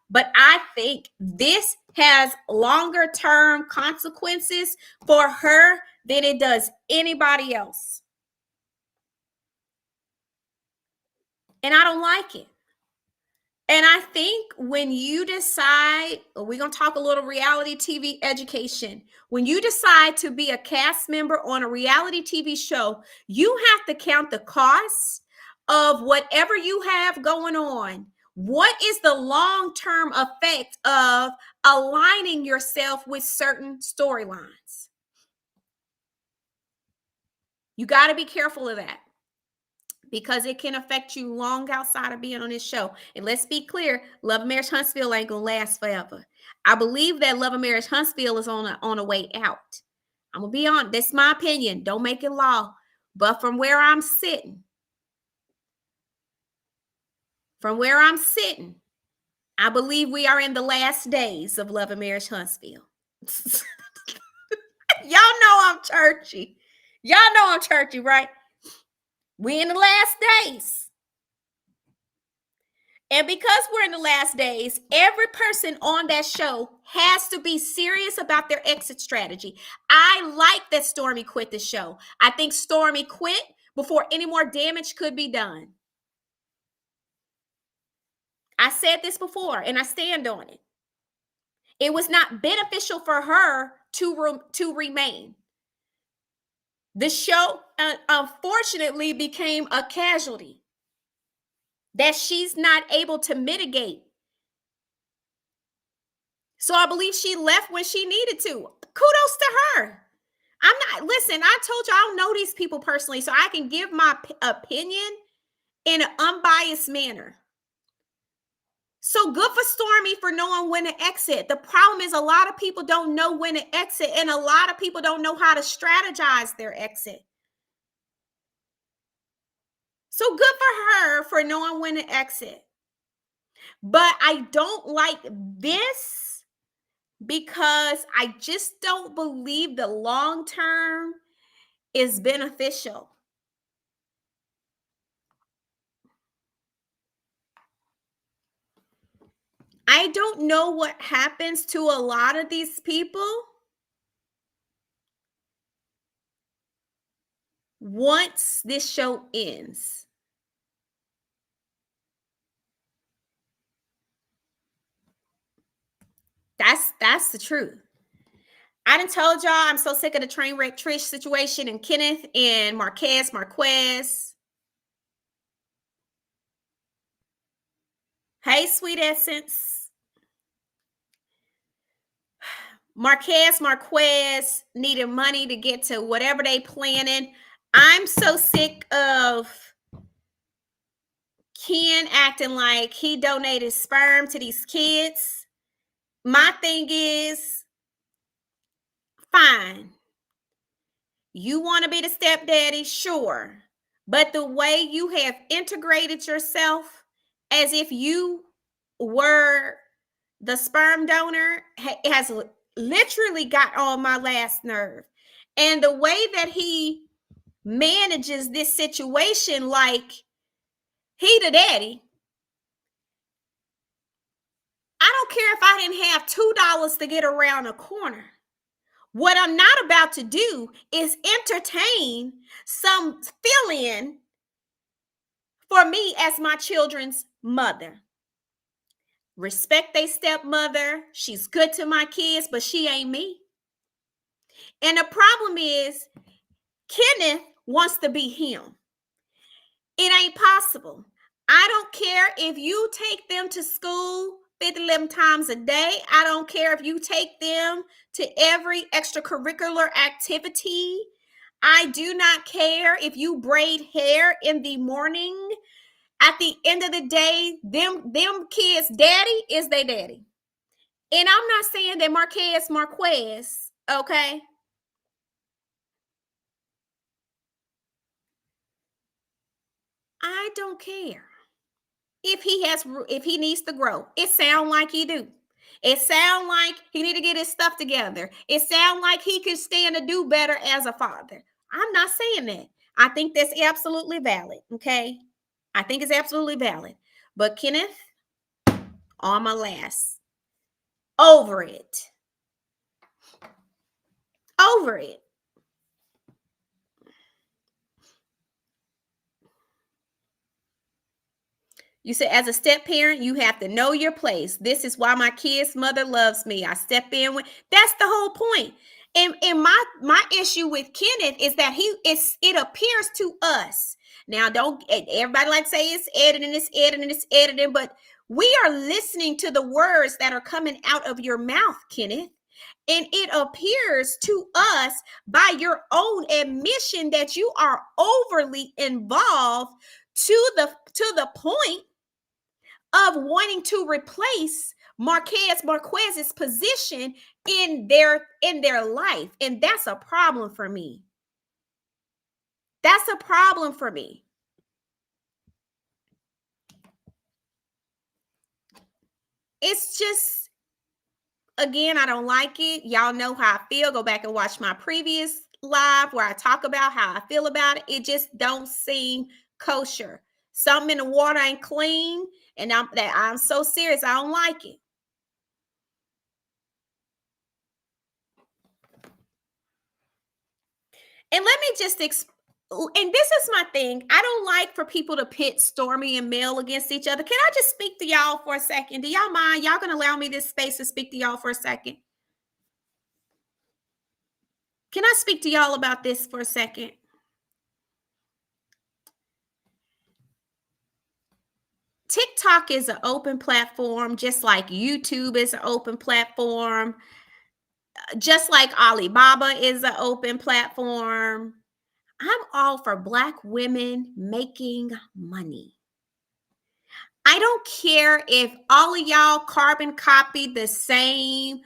But I think this has longer term consequences for her than it does anybody else. And I don't like it. And I think when you decide, we're going to talk a little reality TV education. When you decide to be a cast member on a reality TV show, you have to count the cost of whatever you have going on. What is the long-term effect of aligning yourself with certain storylines? You got to be careful of that, because it can affect you long outside of being on this show. And let's be clear, Love and Marriage Huntsville ain't gonna last forever. I believe that Love and Marriage Huntsville is on a way out. I'm gonna be on. That's my opinion. Don't make it law. But from where I'm sitting, I believe we are in the last days of Love and Marriage Huntsville. Y'all know I'm churchy. Y'all know I'm churchy, right? We in the last days. And because we're in the last days, every person on that show has to be serious about their exit strategy. I like that Stormy quit the show. I think Stormy quit before any more damage could be done. I said this before, and I stand on it. It was not beneficial for her to remain. The show, unfortunately, became a casualty that she's not able to mitigate. So I believe she left when she needed to. Kudos to her. Listen, I told you I don't know these people personally, so I can give my opinion in an unbiased manner. So good for Stormy for knowing when to exit. The problem is a lot of people don't know when to exit, and a lot of people don't know how to strategize their exit. So good for her for knowing when to exit. But I don't like this because I just don't believe the long term is beneficial. I don't know what happens to a lot of these people once this show ends. That's the truth. I done told y'all I'm so sick of the train wreck Trish situation and Kenneth and Marquez. Hey, sweet essence. Marquez needed money to get to whatever they planning. I'm so sick of Ken acting like he donated sperm to these kids. My thing is, fine. You want to be the stepdaddy? Sure. But the way you have integrated yourself as if you were the sperm donor has literally got on my last nerve. And the way that he manages this situation like he the daddy. I don't care if I didn't have $2 to get around a corner. What I'm not about to do is entertain some fill-in for me as my children's mother. Respect they stepmother. She's good to my kids, but she ain't me. And the problem is, Kenneth wants to be him. It ain't possible. I don't care if you take them to school 50 times a day. I don't care if you take them to every extracurricular activity. I do not care if you braid hair in the morning. At the end of the day, them kids' daddy is their daddy. And I'm not saying that Marquez, okay? I don't care if he needs to grow. It sound like he do. It sound like he need to get his stuff together. It sound like he could stand to do better as a father. I'm not saying that. I think that's absolutely valid, okay? I think it's absolutely valid. But Kenneth, on my last. Over it. Over it. You said, as a step parent, you have to know your place. This is why my kid's mother loves me. I step in with. That's the whole point. And my issue with Kenneth is that it appears to us. Now, don't everybody like to say it's editing, but we are listening to the words that are coming out of your mouth, Kenneth. And it appears to us by your own admission that you are overly involved to the point of wanting to replace Marquez's position in their life. And that's a problem for me. That's a problem for me. It's just, again, I don't like it. Y'all know how I feel. Go back and watch my previous live where I talk about how I feel about it. It just don't seem kosher. Something in the water ain't clean. And I'm so serious. I don't like it. And let me just and this is my thing. I don't like for people to pit Stormy and Mel against each other. Can I just speak to y'all for a second? Do y'all mind? Y'all gonna allow me this space to speak to y'all for a second? Can I speak to y'all about this for a second? TikTok is an open platform, just like YouTube is an open platform, just like Alibaba is an open platform. I'm all for Black women making money. I I don't care if all of y'all carbon copy the same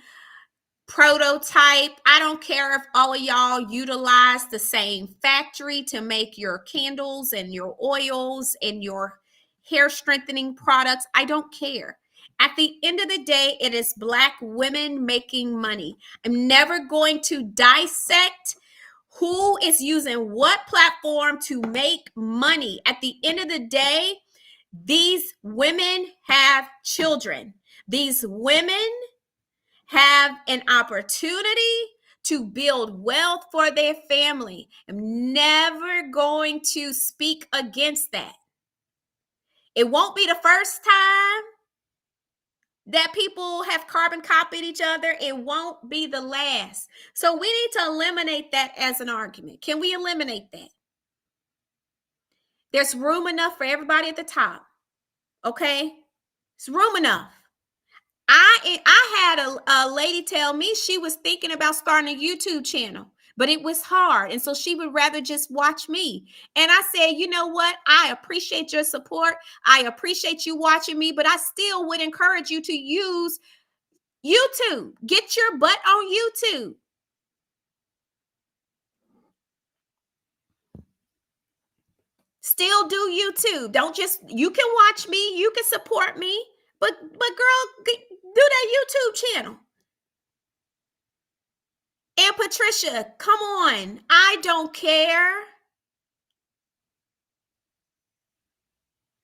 prototype. I don't care if all of y'all utilize the same factory to make your candles and your oils and your hair strengthening products. I don't care. At the end of the day, it is Black women making money. I'm never going to dissect who is using what platform to make money. At the end of the day, these women have children. These women have an opportunity to build wealth for their family. I'm never going to speak against that. It won't be the first time that people have carbon copied each other. It won't be the last. So we need to eliminate that as an argument. Can we eliminate that? There's room enough for everybody at the top. Okay? It's room enough. I had a lady tell me she was thinking about starting a YouTube channel, but it was hard. And so she would rather just watch me. And I said, you know what? I appreciate your support. I appreciate you watching me, but I still would encourage you to use YouTube. Get your butt on YouTube. Still do YouTube. Don't just, you can watch me, you can support me, but girl, do that YouTube channel. And Patricia, come on. I don't care.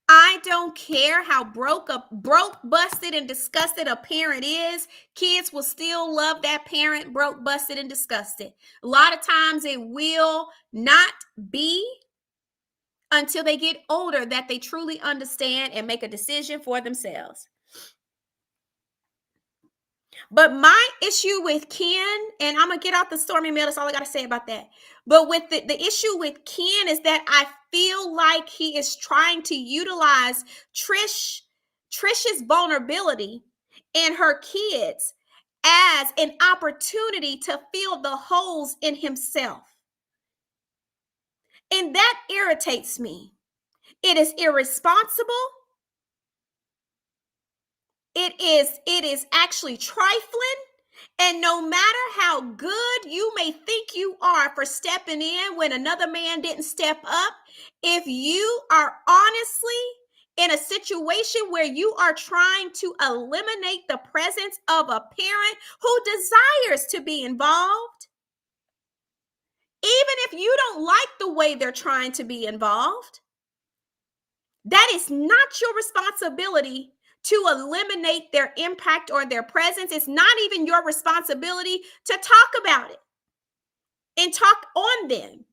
I don't care how broke, busted, and disgusted a parent is. Kids will still love that parent, broke, busted, and disgusted. A lot of times it will not be until they get older that they truly understand and make a decision for themselves. But my issue with Ken, and I'm going to get out the stormy mail, that's all I got to say about that. But with the issue with Ken is that I feel like he is trying to utilize Trisha's vulnerability and her kids as an opportunity to fill the holes in himself. And that irritates me. It is irresponsible. It is actually trifling. And no matter how good you may think you are for stepping in when another man didn't step up, if you are honestly in a situation where you are trying to eliminate the presence of a parent who desires to be involved, even if you don't like the way they're trying to be involved, that is not your responsibility to eliminate their impact or their presence. It's not even your responsibility to talk about it and talk on them.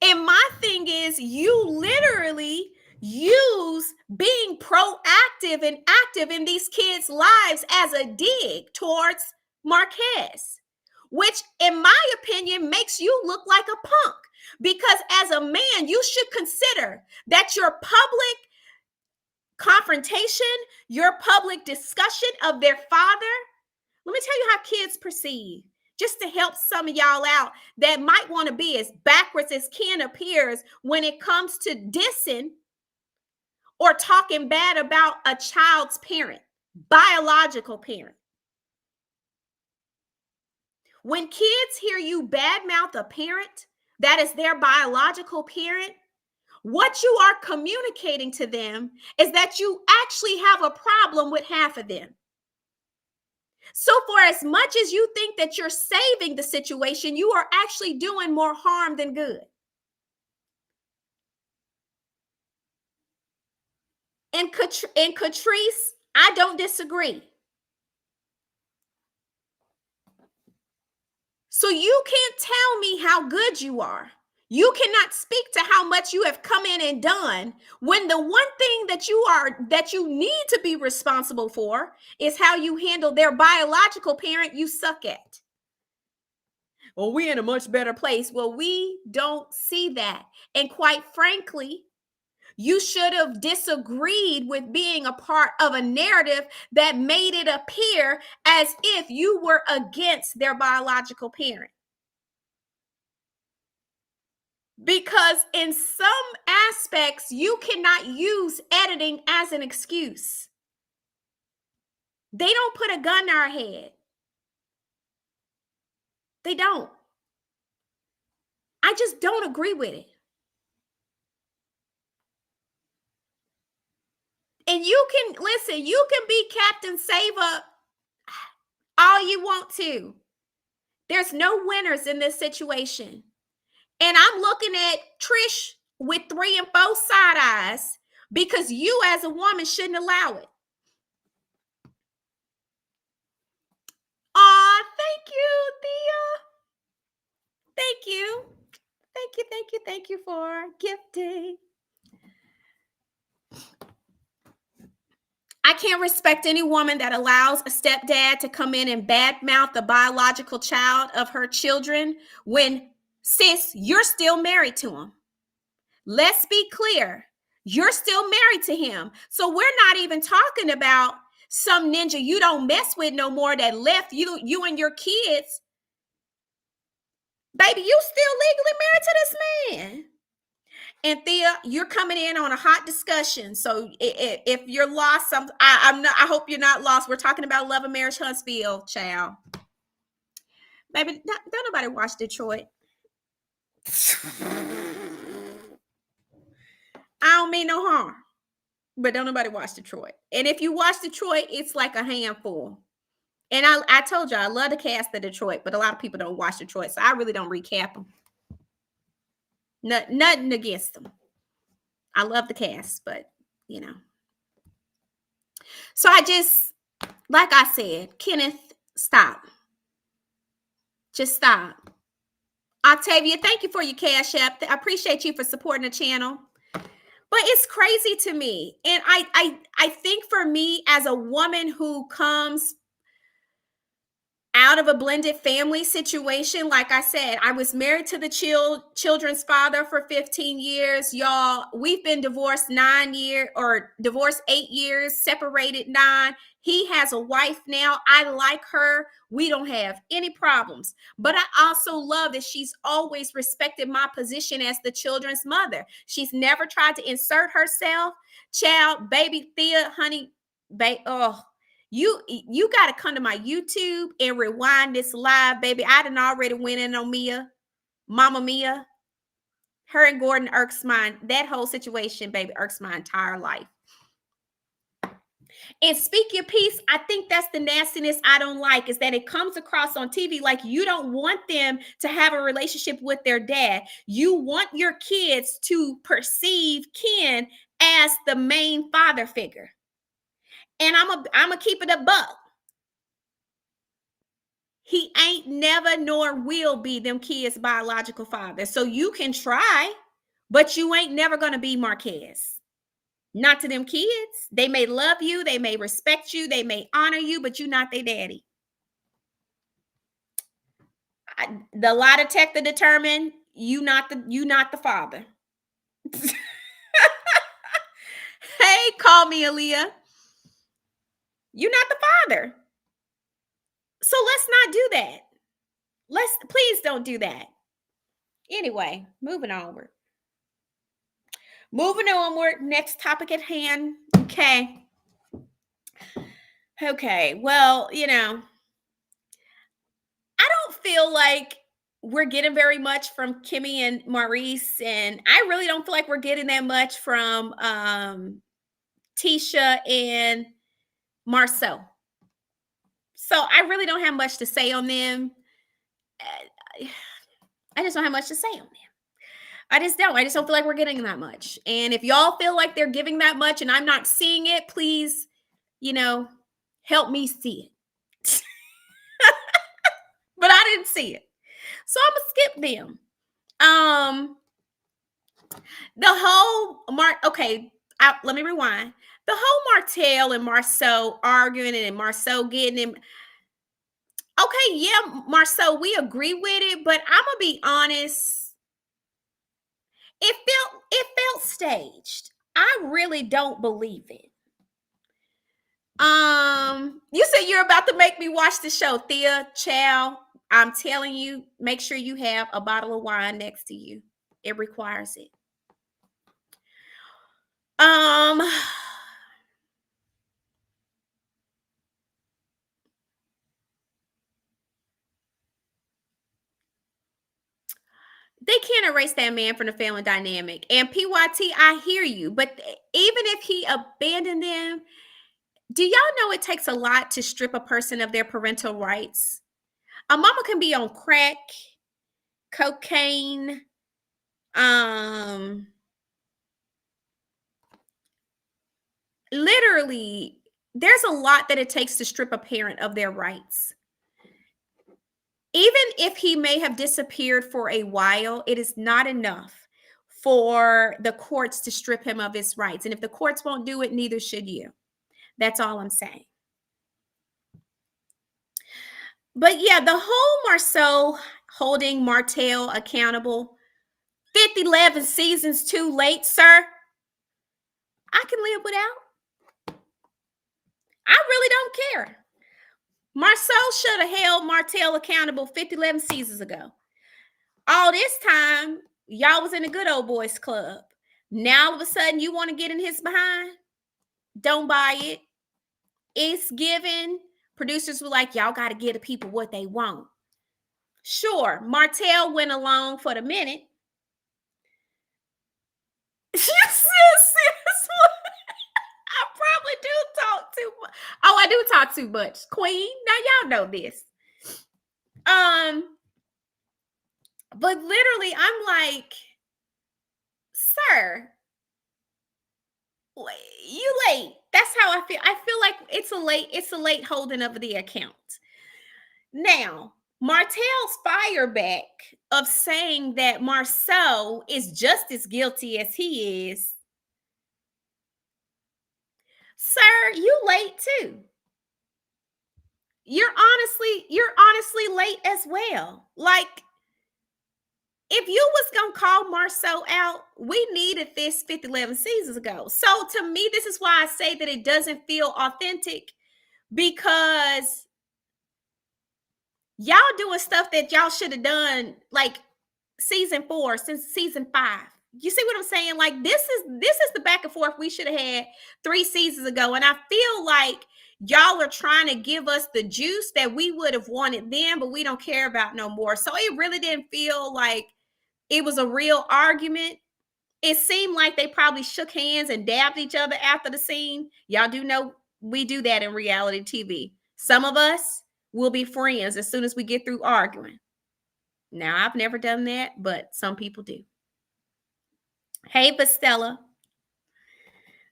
And my thing is, you literally use being proactive and active in these kids' lives as a dig towards Marquez, which in my opinion makes you look like a punk. Because as a man, you should consider that your public confrontation, your public discussion of their father, let me tell you how kids perceive, just to help some of y'all out that might want to be as backwards as Ken appears when it comes to dissing or talking bad about a child's parent, biological parent. When kids hear you badmouth a parent that is their biological parent, what you are communicating to them is that you actually have a problem with half of them. So for as much as you think that you're saving the situation, you are actually doing more harm than good. And Catrice, I don't disagree. So you can't tell me how good you are. You cannot speak to how much you have come in and done when the one thing that you need to be responsible for is how you handle their biological parent you suck at. Well, we're in a much better place. Well, we don't see that. And quite frankly, you should have disagreed with being a part of a narrative that made it appear as if you were against their biological parent. Because in some aspects, you cannot use editing as an excuse. They don't put a gun to our head. They don't. I just don't agree with it. And you can listen, you can be Captain Save-Up all you want to. There's no winners in this situation. And I'm looking at Trish with 3 and 4 side eyes because you as a woman shouldn't allow it. Aw, thank you, Thea. Thank you. Thank you, thank you, thank you for gifting. I can't respect any woman that allows a stepdad to come in and badmouth the biological child of her children when, sis, you're still married to him. Let's be clear. You're still married to him. So we're not even talking about some ninja you don't mess with no more that left you and your kids. Baby, you still legally married to this man. And Thea, you're coming in on a hot discussion. So if you're lost, I'm not. I hope you're not lost. We're talking about Love and Marriage Huntsville, child. Baby, don't nobody watch Detroit. I don't mean no harm, but don't nobody watch Detroit. And if you watch Detroit, it's like a handful. And I told you I love the cast of Detroit, but a lot of people don't watch Detroit, so I really don't recap them. Nothing against them. I love the cast, but you know. So I just, like I said, Kenneth, stop. Just stop. Octavia, thank you for your Cash App. I appreciate you for supporting the channel. But it's crazy to me. And I think for me as a woman who comes out of a blended family situation, like I said, I was married to the children's father for 15 years. Y'all, we've been divorced 9 years, or divorced 8 years, separated 9. He has a wife now. I like her. We don't have any problems. But I also love that she's always respected my position as the children's mother. She's never tried to insert herself. Child, baby Thea, honey, You got to come to my YouTube and rewind this live, baby. I done already went in on Mia, Mama Mia. Her and Gordon irks mine. That whole situation, baby, irks my entire life. And speak your piece. I think that's the nastiness I don't like, is that it comes across on TV like you don't want them to have a relationship with their dad. You want your kids to perceive Ken as the main father figure. And I'm a keep it a buck. He ain't never nor will be them kids' biological father. So you can try, but you ain't never going to be Marquez. Not to them kids. They may love you. They may respect you. They may honor you, but you're not their daddy. The lie detector determined you not the father. Hey, call me Aaliyah. You're not the father. So let's not do that. Please don't do that. Anyway, moving onward. Moving onward. Next topic at hand. Okay. Well, I don't feel like we're getting very much from Kimmy and Maurice, and I really don't feel like we're getting that much from Tisha and Marceau. So I really don't have much to say on them. I just don't have much to say on them. I just don't feel like we're getting that much. And if y'all feel like they're giving that much and I'm not seeing it, please, help me see it. But I didn't see it. So I'm gonna skip them. The whole let me rewind. The whole Martell and Marceau arguing and Marceau getting him. Okay, yeah, Marceau, we agree with it, but I'm gonna be honest. It felt staged. I really don't believe it. You said you're about to make me watch the show, Thea. Chow, I'm telling you, make sure you have a bottle of wine next to you. It requires it. Um, they can't erase that man from the family dynamic. And PYT, I hear you, but even if he abandoned them, do y'all know it takes a lot to strip a person of their parental rights? A mama can be on crack, cocaine, literally, there's a lot that it takes to strip a parent of their rights. Even if he may have disappeared for a while, it is not enough for the courts to strip him of his rights. And if the courts won't do it, neither should you. That's all I'm saying. But yeah, the whole Marceau holding Martell accountable, 11 seasons too late, sir. I can live without. I really don't care. Marceau should have held Martell accountable 11 seasons ago. All this time, y'all was in the good old boys club. Now all of a sudden you want to get in his behind? Don't buy it. It's given. Producers were like, y'all got to give the people what they want. Sure, Martell went along for the minute. You sis, I probably do talk too much. Oh, I do talk too much. Queen, now y'all know this. But literally, I'm like, sir, you late. That's how I feel. I feel like it's a late holding of the account. Now, Martell's fireback of saying that Marceau is just as guilty as he is. Sir, you late too. You're honestly late as well. Like, if you was gonna call Marceau out, we needed this 11 seasons ago. So to me, this is why I say that it doesn't feel authentic, because y'all doing stuff that y'all should have done like season 4 since season 5. You see what I'm saying? Like, this is the back and forth we should have had 3 seasons ago. And I feel like y'all are trying to give us the juice that we would have wanted then, but we don't care about no more. So it really didn't feel like it was a real argument. It seemed like they probably shook hands and dabbed each other after the scene. Y'all do know we do that in reality TV. Some of us will be friends as soon as we get through arguing. Now, I've never done that, but some people do. Hey, Bastella.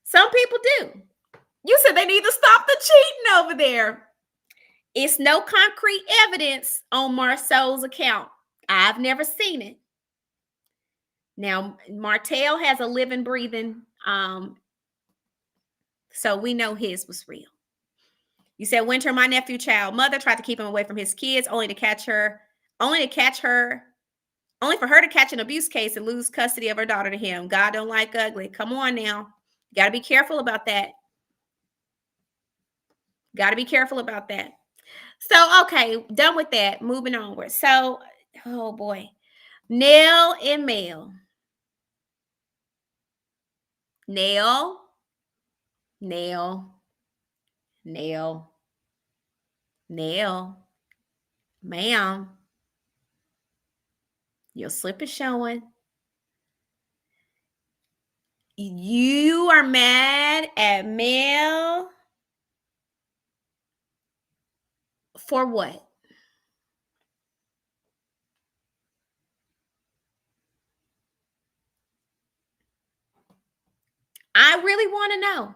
Some people do. You said they need to stop the cheating over there. It's no concrete evidence on Marceau's account. I've never seen it. Now, Martell has a living, breathing, so we know his was real. You said, Winter, my nephew, child mother, tried to keep him away from his kids, only for her to catch an abuse case and lose custody of her daughter to him. God don't like ugly. Come on now. You got to be careful about that. Got to be careful about that. So, okay, done with that. Moving onward. So, oh boy. Nell and Mel. Nell. Ma'am. Your slip is showing. You are mad at Mel for what? I really want to know.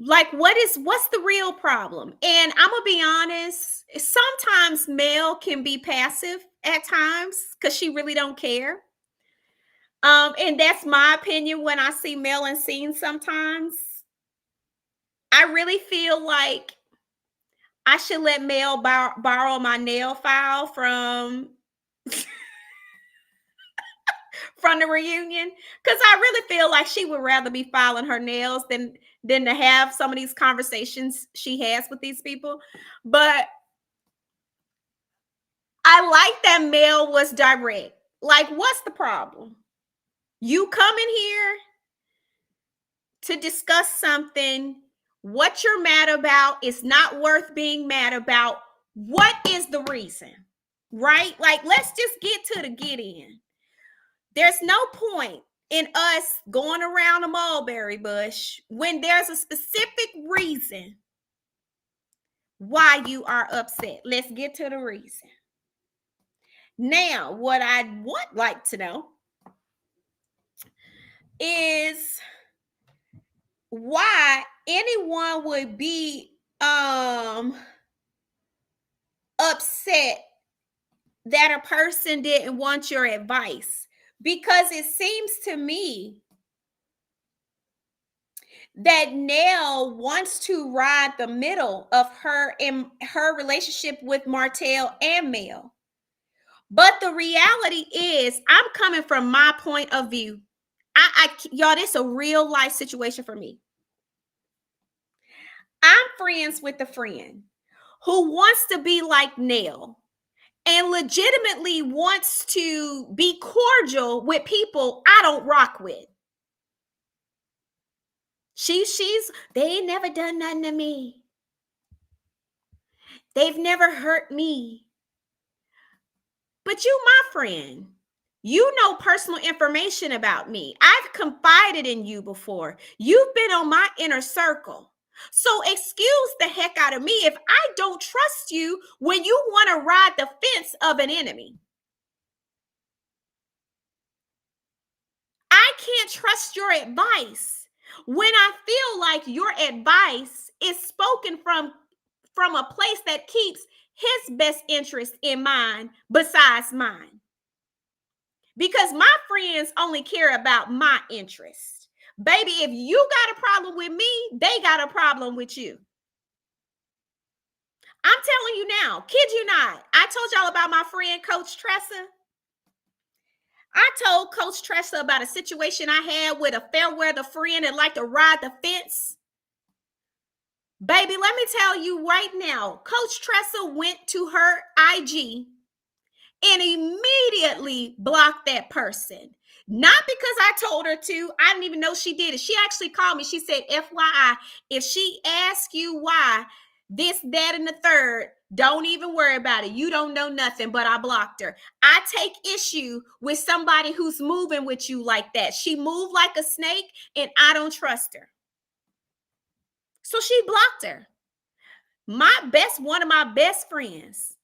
Like, what's the real problem? And I'm gonna be honest, sometimes Mel can be passive at times because she really don't care. And that's my opinion when I see Mel in scenes sometimes. I really feel like I should let Mel borrow my nail file from from the reunion, because I really feel like she would rather be filing her nails than to have some of these conversations she has with these people. But I like that Mel was direct. Like, what's the problem? You come in here to discuss something. What you're mad about is not worth being mad about. What is the reason? Right? Like, let's just get to the get in. There's no point in us going around a mulberry bush when there's a specific reason why you are upset. Let's get to the reason. Now, what I would like to know is why anyone would be upset that a person didn't want your advice, because it seems to me that Nell wants to ride the middle of her in her relationship with Martell and Mel. But the reality is, I'm coming from my point of view. Y'all, this is a real life situation for me. I'm friends with a friend who wants to be like Nell and legitimately wants to be cordial with people I don't rock with. They ain't never done nothing to me. They've never hurt me. But you, my friend, you know personal information about me. I've confided in you before. You've been on my inner circle. So excuse the heck out of me if I don't trust you when you want to ride the fence of an enemy. I can't trust your advice when I feel like your advice is spoken from a place that keeps his best interest in mind besides mine. Because my friends only care about my interest. Baby, if you got a problem with me, they got a problem with you. I'm telling you now, kid you not. I told y'all about my friend, Coach Tressa. I told Coach Tressa about a situation I had with a fair weather friend that liked to ride the fence. Baby, let me tell you right now, Coach Tressa went to her IG and immediately blocked that person. Not because I told her to. I didn't even know she did it. She actually called me. She said, FYI, if she asks you why, this, that, and the third, don't even worry about it. You don't know nothing, but I blocked her. I take issue with somebody who's moving with you like that. She moved like a snake, and I don't trust her. So she blocked her. One of my best friends,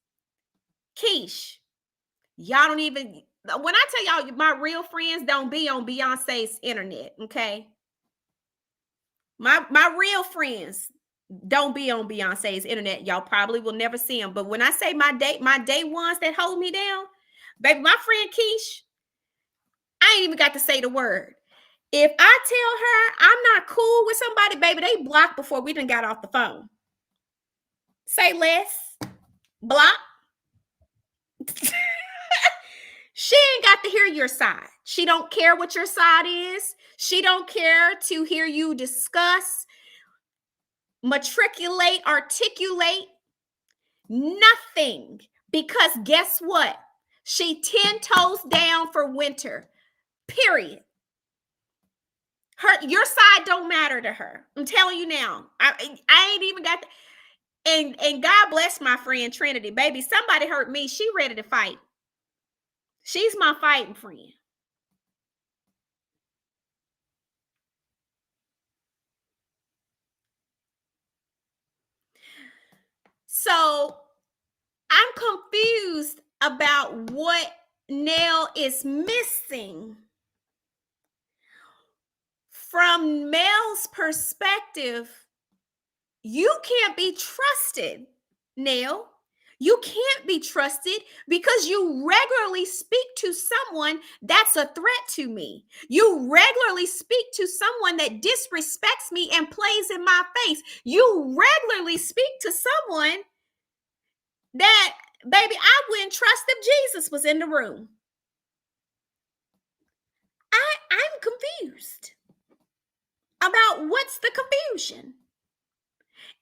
Keish. Y'all don't even, when I tell y'all my real friends don't be on Beyonce's internet, okay? My real friends don't be on Beyonce's internet. Y'all probably will never see them. But when I say my day ones that hold me down, baby, my friend Keish, I ain't even got to say the word. If I tell her I'm not cool with somebody, baby, they block before we done got off the phone. Say less. Block. She ain't got to hear your side. She don't care what your side is. She don't care to hear you discuss, matriculate, articulate, nothing. Because guess what? She 10 toes down for winter. Period. Your side don't matter to her. I'm telling you now. I ain't even got the, and God bless my friend Trinity. Baby, somebody hurt me. She ready to fight. She's my fighting friend. So I'm confused about what Nell is missing. From Mel's perspective, you can't be trusted, Nell. You can't be trusted because you regularly speak to someone that's a threat to me. You regularly speak to someone that disrespects me and plays in my face. You regularly speak to someone that, baby, I wouldn't trust if Jesus was in the room. I'm confused about what's the confusion.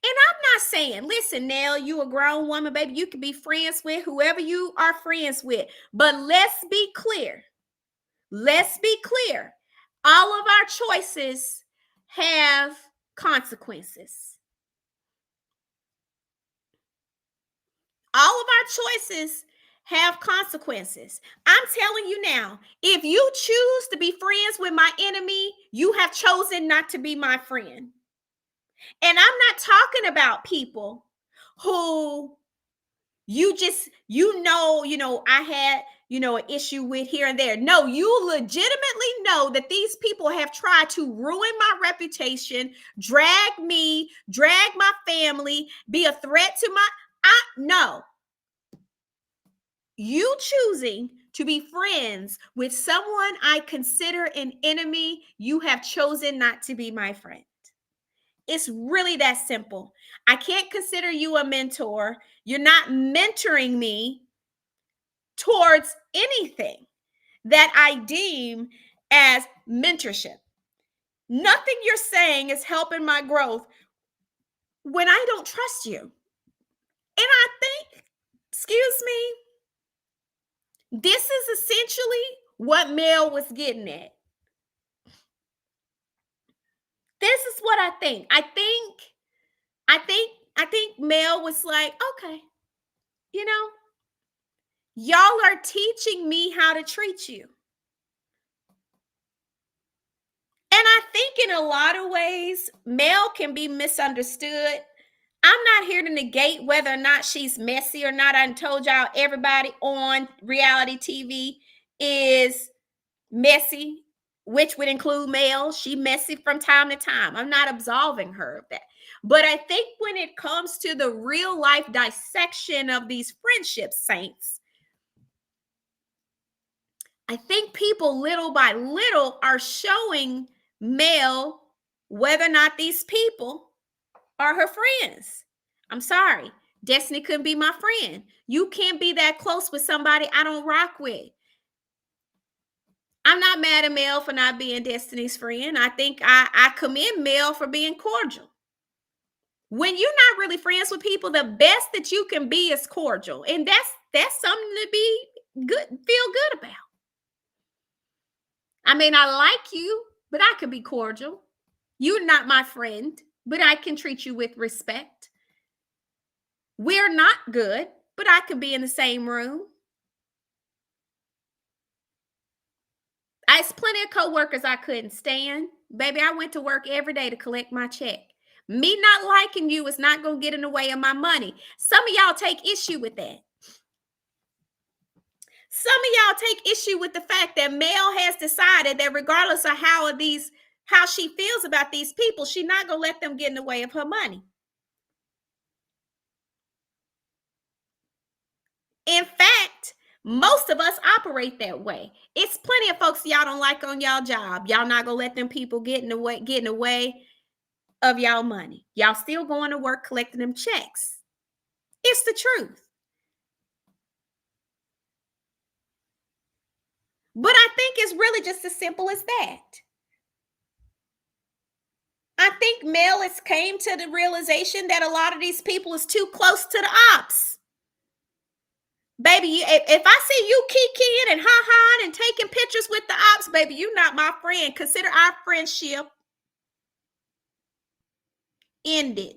And I'm not saying, listen, Nell, you a grown woman, baby, you can be friends with whoever you are friends with. But let's be clear. Let's be clear. All of our choices have consequences. All of our choices have consequences. I'm telling you now, if you choose to be friends with my enemy, you have chosen not to be my friend. And I'm not talking about people who I had, an issue with here and there. No, you legitimately know that these people have tried to ruin my reputation, drag me, drag my family, be a threat to no. You choosing to be friends with someone I consider an enemy, you have chosen not to be my friend. It's really that simple. I can't consider you a mentor. You're not mentoring me towards anything that I deem as mentorship. Nothing you're saying is helping my growth when I don't trust you. And I think, excuse me, this is essentially what Mel was getting at. This is what I think. I think Mel was like, okay, you know, y'all are teaching me how to treat you. And I think in a lot of ways, Mel can be misunderstood. I'm not here to negate whether or not she's messy or not. I told y'all everybody on reality TV is messy, which would include Mel. She messy from time to time. I'm not absolving her of that. But I think when it comes to the real life dissection of these friendships, saints, I think people little by little are showing Mel whether or not these people are her friends. I'm sorry. Destiny couldn't be my friend. You can't be that close with somebody I don't rock with. I'm not mad at Mel for not being Destiny's friend. I think I commend Mel for being cordial. When you're not really friends with people, the best that you can be is cordial. And that's something to be good, feel good about. I may not like you, but I could be cordial. You're not my friend, but I can treat you with respect. We're not good, but I could be in the same room. It's plenty of coworkers I couldn't stand. Baby, I went to work every day to collect my check. Me not liking you is not going to get in the way of my money. Some of y'all take issue with that. Some of y'all take issue with the fact that Mel has decided that regardless of how she feels about these people, she's not going to let them get in the way of her money. In fact, most of us operate that way. It's plenty of folks y'all don't like on y'all job. Y'all not gonna let them people get in the way of y'all money. Y'all still going to work collecting them checks. It's the truth. But I think it's really just as simple as that. I think Mel has came to the realization that a lot of these people is too close to the ops. Baby, if I see you kikiing and ha-haing and taking pictures with the ops, baby, you're not my friend. Consider our friendship ended.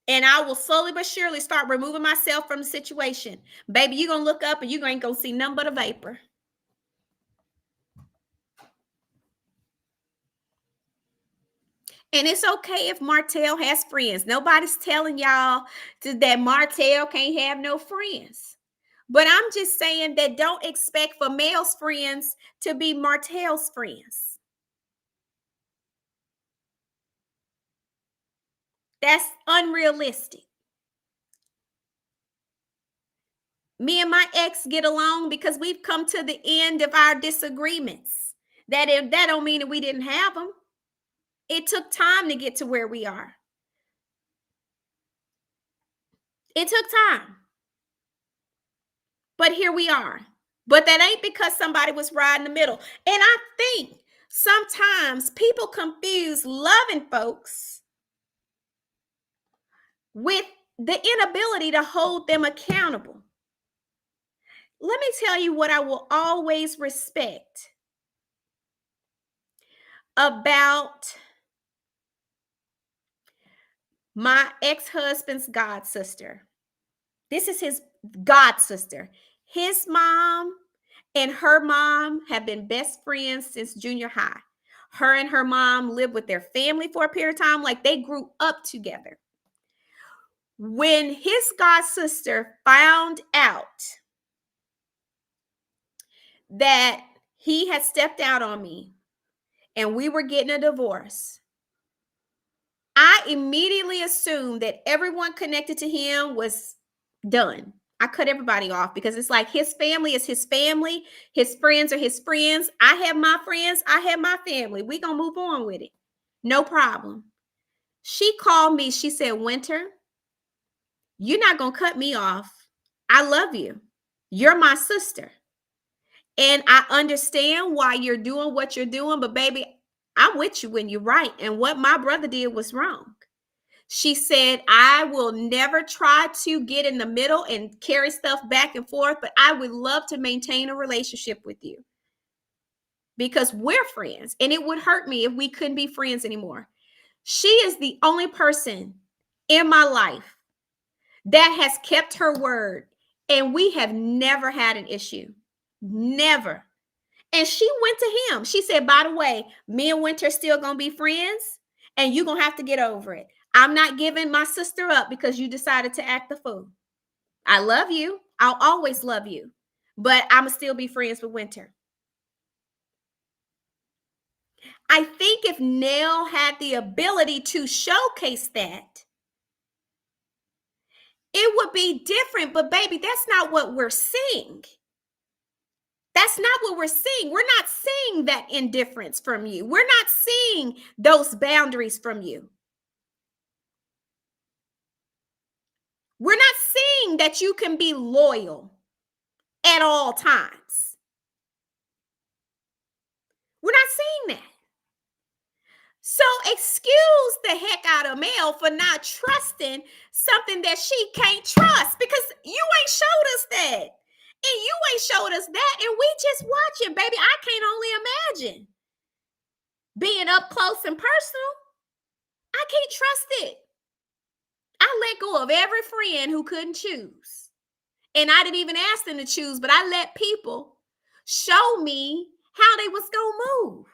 And I will slowly but surely start removing myself from the situation. Baby, you're going to look up and you ain't going to see nothing but a vapor. And it's okay if Martell has friends. Nobody's telling y'all that Martell can't have no friends. But I'm just saying that don't expect for Mel's friends to be Martell's friends. That's unrealistic. Me and my ex get along because we've come to the end of our disagreements. That don't mean that we didn't have them. It took time to get to where we are. It took time. But here we are. But that ain't because somebody was right in the middle. And I think sometimes people confuse loving folks with the inability to hold them accountable. Let me tell you what I will always respect about my ex-husband's god sister. This is his god sister. His mom and her mom have been best friends since junior high. Her and her mom lived with their family for a period of time, like they grew up together. When his god sister found out that he had stepped out on me and we were getting a divorce, I immediately assumed that everyone connected to him was done. I cut everybody off because it's like his family is his family. His friends are his friends. I have my friends. I have my family. We gonna move on with it. No problem. She called me. She said, Winter, you're not gonna cut me off. I love you. You're my sister. And I understand why you're doing what you're doing, but baby, I'm with you when you're right. And what my brother did was wrong. She said, I will never try to get in the middle and carry stuff back and forth, but I would love to maintain a relationship with you because we're friends. And it would hurt me if we couldn't be friends anymore. She is the only person in my life that has kept her word. And we have never had an issue. Never. And she went to him. She said, by the way, me and Winter still going to be friends and you're going to have to get over it. I'm not giving my sister up because you decided to act the fool. I love you. I'll always love you. But I'm going to still be friends with Winter. I think if Nell had the ability to showcase that, it would be different. But baby, that's not what we're seeing. That's not what we're seeing. We're not seeing that indifference from you. We're not seeing those boundaries from you. We're not seeing that you can be loyal at all times. We're not seeing that. So excuse the heck out of Mel for not trusting something that she can't trust because you ain't showed us that. And you ain't showed us that. And we just watching, baby. I can't only imagine being up close and personal. I can't trust it. I let go of every friend who couldn't choose. And I didn't even ask them to choose, but I let people show me how they was going to move.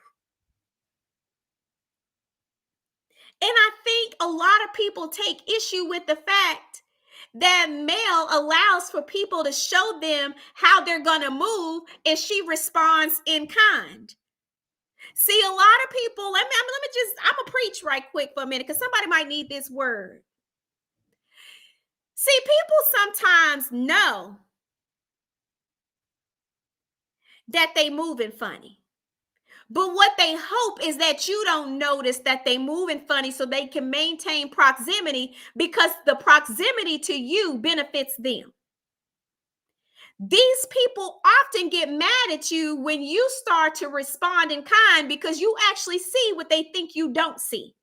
And I think a lot of people take issue with the fact that Mel allows for people to show them how they're going to move and she responds in kind. See, a lot of people, I'm going to preach right quick for a minute because somebody might need this word. See, people sometimes know that they moving funny. But what they hope is that you don't notice that they moving funny so they can maintain proximity because the proximity to you benefits them. These people often get mad at you when you start to respond in kind because you actually see what they think you don't see.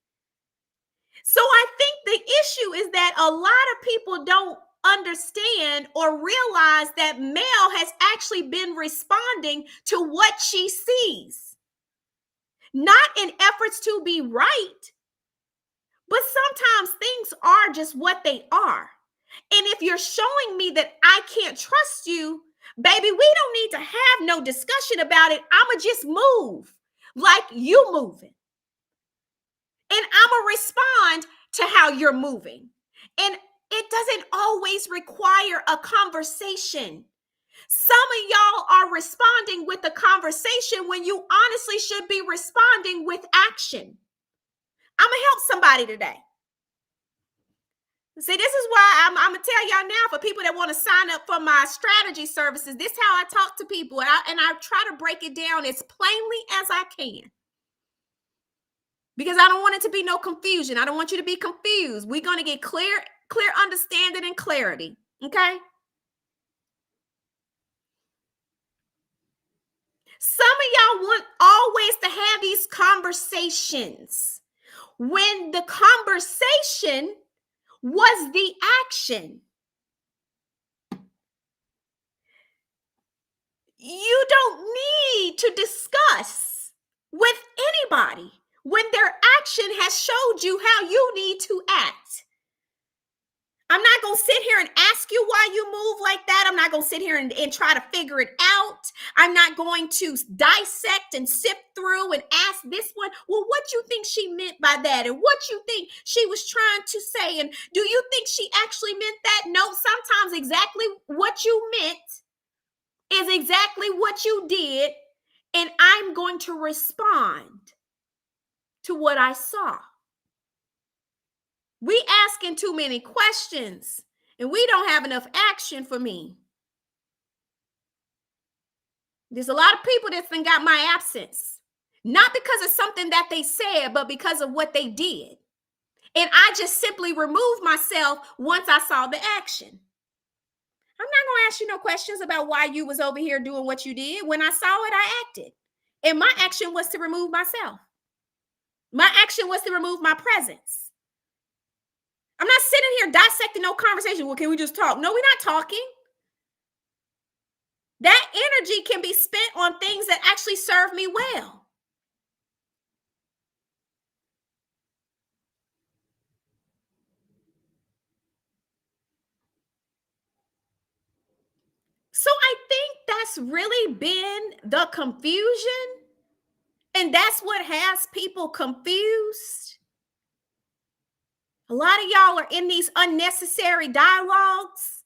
So I think the issue is that a lot of people don't understand or realize that Mel has actually been responding to what she sees. Not in efforts to be right, but sometimes things are just what they are. And if you're showing me that I can't trust you, baby, we don't need to have no discussion about it. I'ma just move like you moving. And I'ma respond to how you're moving. And it doesn't always require a conversation. Some of y'all are responding with a conversation when you honestly should be responding with action. I'm going to help somebody today. See, this is why I'm going to tell y'all now for people that want to sign up for my strategy services, this is how I talk to people. And I try to break it down as plainly as I can. Because I don't want it to be no confusion. I don't want you to be confused. We're going to get clear understanding and clarity. Okay? Some of y'all want always to have these conversations when the conversation was the action. You don't need to discuss with anybody when their action has showed you how you need to act. I'm not going to sit here and ask you why you move like that. I'm not going to sit here and try to figure it out. I'm not going to dissect and sift through and ask this one, well, what you think she meant by that? And what you think she was trying to say? And do you think she actually meant that? No, sometimes exactly what you meant is exactly what you did. And I'm going to respond to what I saw. We asking too many questions and we don't have enough action for me. There's a lot of people that's got my absence, not because of something that they said, but because of what they did. And I just simply removed myself once I saw the action. I'm not going to ask you no questions about why you was over here doing what you did. When I saw it, I acted. And my action was to remove myself. My action was to remove my presence. I'm not sitting here dissecting no conversation. Well, can we just talk? No, we're not talking. That energy can be spent on things that actually serve me well. So I think that's really been the confusion. And that's what has people confused. A lot of y'all are in these unnecessary dialogues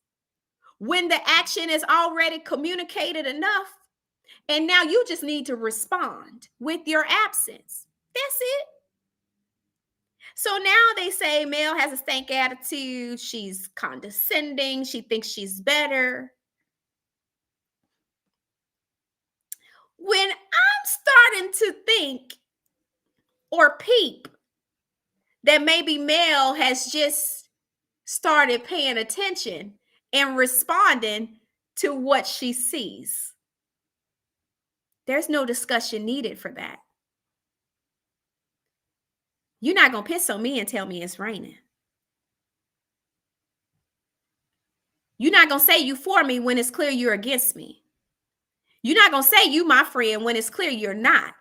when the action is already communicated enough. And now you just need to respond with your absence. That's it. So now they say Mel has a stank attitude. She's condescending. She thinks she's better. When I'm starting to think or peep that maybe Mel has just started paying attention and responding to what she sees, there's no discussion needed for that. You're not going to piss on me and tell me it's raining. You're not going to say you for me when it's clear you're against me. You're not going to say you my friend when it's clear you're not.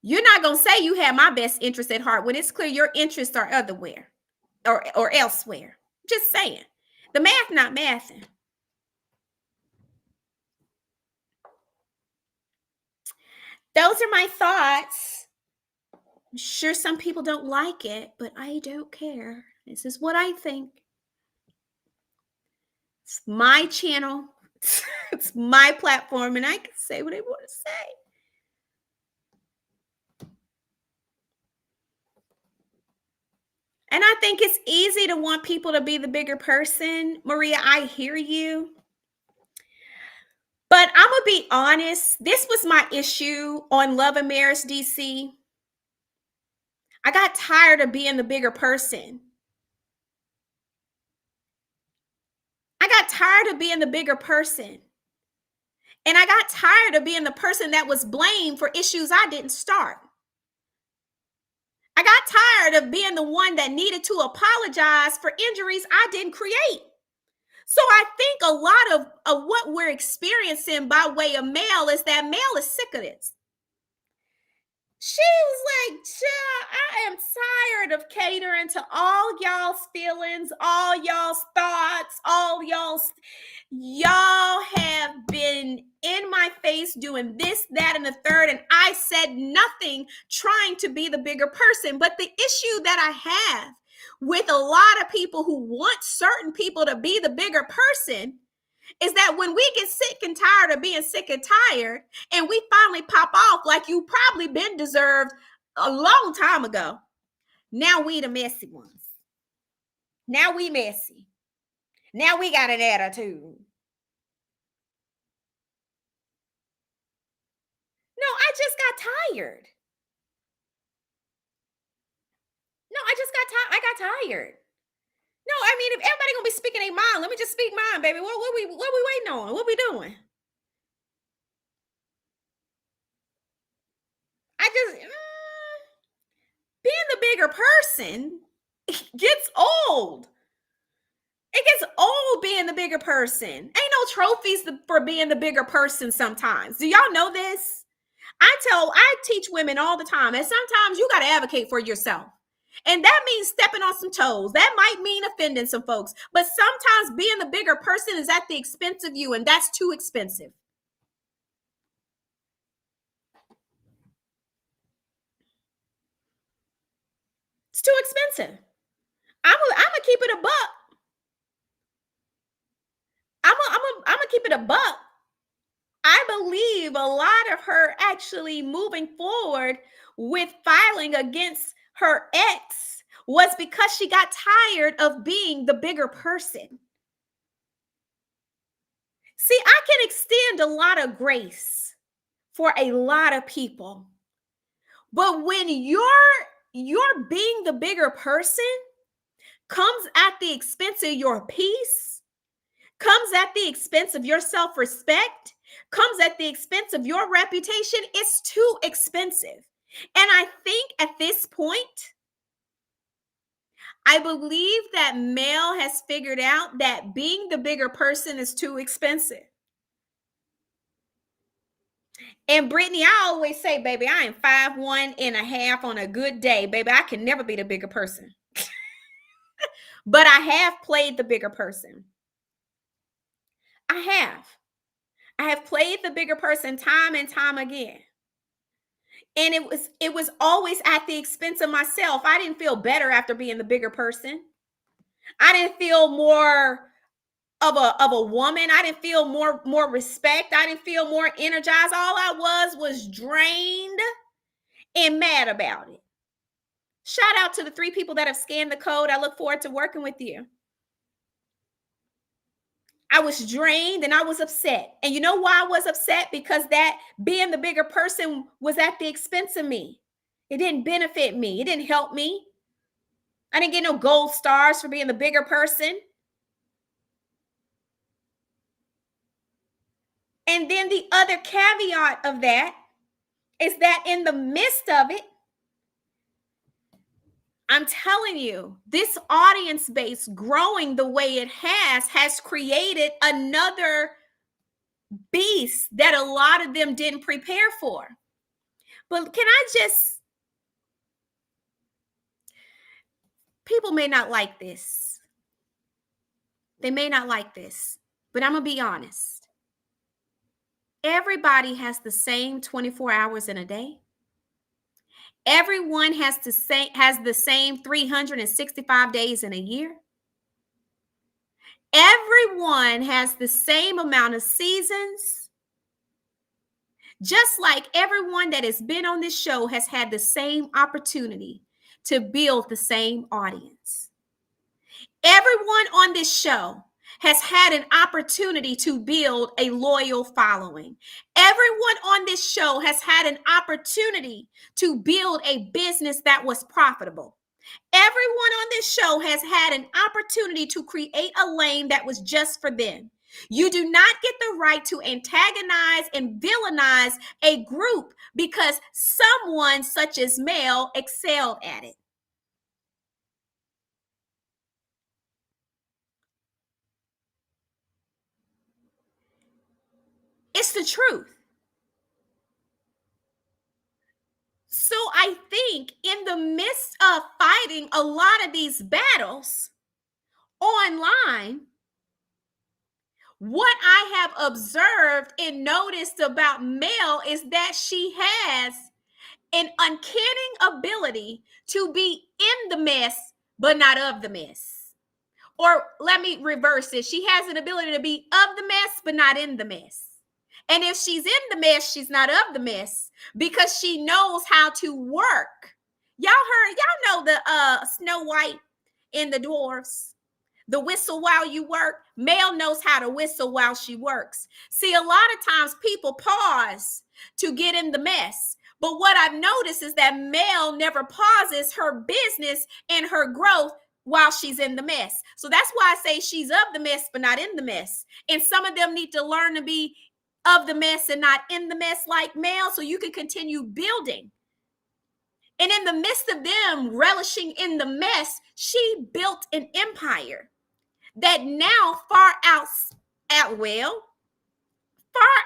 You're not going to say you have my best interest at heart when it's clear your interests are otherwhere or elsewhere. Just saying. The math not mathing. Those are my thoughts. I'm sure some people don't like it, but I don't care. This is what I think. It's my channel. It's my platform, and I can say what I want to say. And I think it's easy to want people to be the bigger person. Maria, I hear you. But I'm going to be honest. This was my issue on Love and Marriage DC. I got tired of being the bigger person. I got tired of being the bigger person. And I got tired of being the person that was blamed for issues I didn't start. I got tired of being the one that needed to apologize for injuries I didn't create. So I think a lot of what we're experiencing by way of Mel is that Mel is sick of this. She was like, I am tired of catering to all y'all's feelings, all y'all's thoughts, y'all have been in my face doing this, that, and the third, and I said nothing trying to be the bigger person. But the issue that I have with a lot of people who want certain people to be the bigger person is that when we get sick and tired of being sick and tired and we finally pop off like you probably been deserved a long time ago, now we the messy ones. Now we messy. Now we got an attitude. No, I just got tired. No, I got tired. No, I mean, if everybody gonna be speaking their mind, let me just speak mine, baby. What we waiting on? What we doing? I just being the bigger person gets old. It gets old being the bigger person. Ain't no trophies for being the bigger person sometimes. Do y'all know this? I teach women all the time, and sometimes you got to advocate for yourself. And that means stepping on some toes. That might mean offending some folks. But sometimes being the bigger person is at the expense of you, and that's too expensive. It's too expensive. I'm gonna keep it a buck. I'm gonna keep it a buck. I believe a lot of her actually moving forward with filing against her ex was because she got tired of being the bigger person. See, I can extend a lot of grace for a lot of people. But when you're being the bigger person comes at the expense of your peace, comes at the expense of your self-respect, comes at the expense of your reputation, it's too expensive. And I think at this point, I believe that Mel has figured out that being the bigger person is too expensive. And Brittany, I always say, baby, I am 5'1.5" on a good day. Baby, I can never be the bigger person. But I have played the bigger person. I have. I have played the bigger person time and time again. And it was always at the expense of myself. I didn't feel better after being the bigger person. I didn't feel more of a woman. I didn't feel more respect. I didn't feel more energized. All I was drained and mad about it. Shout out to the 3 people that have scanned the code. I look forward to working with you. I was drained and I was upset. And you know why I was upset? Because that being the bigger person was at the expense of me. It didn't benefit me. It didn't help me. I didn't get no gold stars for being the bigger person. And then the other caveat of that is that in the midst of it, I'm telling you, this audience base growing the way it has created another beast that a lot of them didn't prepare for. But can I just, people may not like this. They may not like this, but I'm going to be honest. Everybody has the same 24 hours in a day. Everyone has the same 365 days in a year. Everyone has the same amount of seasons. Just like everyone that has been on this show has had the same opportunity to build the same audience. Everyone on this show has had an opportunity to build a loyal following. Everyone on this show has had an opportunity to build a business that was profitable. Everyone on this show has had an opportunity to create a lane that was just for them. You do not get the right to antagonize and villainize a group because someone such as Mel excelled at it. It's the truth. So I think in the midst of fighting a lot of these battles online, what I have observed and noticed about Mel is that she has an uncanny ability to be in the mess, but not of the mess. Or let me reverse it. She has an ability to be of the mess, but not in the mess. And if she's in the mess, she's not of the mess because she knows how to work. Y'all know the Snow White and the dwarfs. The whistle while you work. Mel knows how to whistle while she works. See, a lot of times people pause to get in the mess. But what I've noticed is that Mel never pauses her business and her growth while she's in the mess. So that's why I say she's of the mess, but not in the mess. And some of them need to learn to be of the mess and not in the mess like Mel so you can continue building And in the midst of them relishing in the mess, she built an empire that now far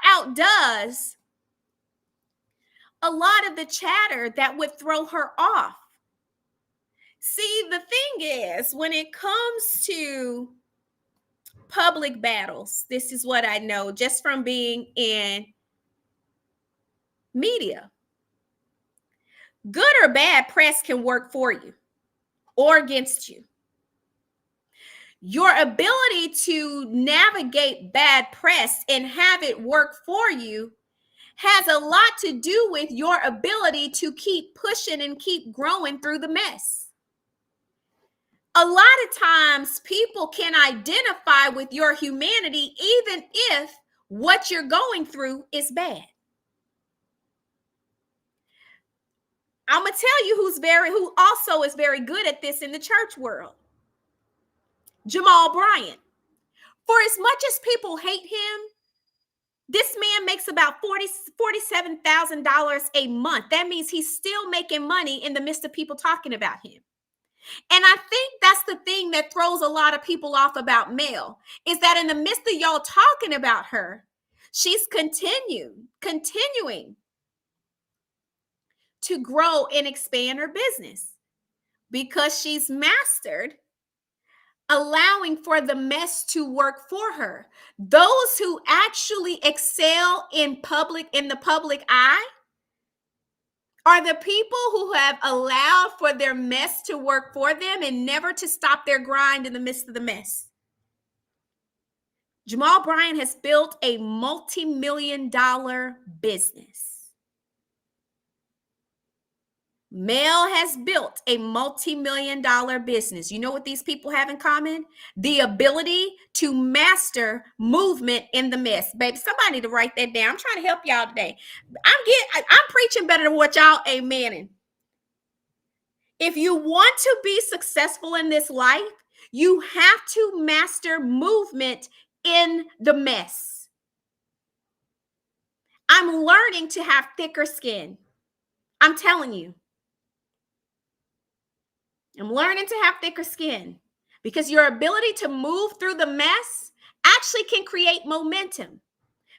outdoes a lot of the chatter that would throw her off. See, the thing is, when it comes to public battles, this is what I know just from being in media. Good or bad press can work for you or against you. Your ability to navigate bad press and have it work for you has a lot to do with your ability to keep pushing and keep growing through the mess. A lot of times people can identify with your humanity even if what you're going through is bad. I'm going to tell you who also is very good at this in the church world. Jamal Bryant. For as much as people hate him, this man makes about $47,000 a month. That means he's still making money in the midst of people talking about him. And I think that's the thing that throws a lot of people off about Mel, is that in the midst of y'all talking about her, she's continuing to grow and expand her business because she's mastered allowing for the mess to work for her. Those who actually excel in the public eye are the people who have allowed for their mess to work for them and never to stop their grind in the midst of the mess. Jamal Bryant has built a multi-million-dollar business. Mel has built a multi-million-dollar business. You know what these people have in common? The ability to master movement in the mess. Baby, somebody need to write that down. I'm trying to help y'all today. I'm preaching better than what y'all amening. If you want to be successful in this life, you have to master movement in the mess. I'm learning to have thicker skin. I'm telling you. I'm learning to have thicker skin because your ability to move through the mess actually can create momentum.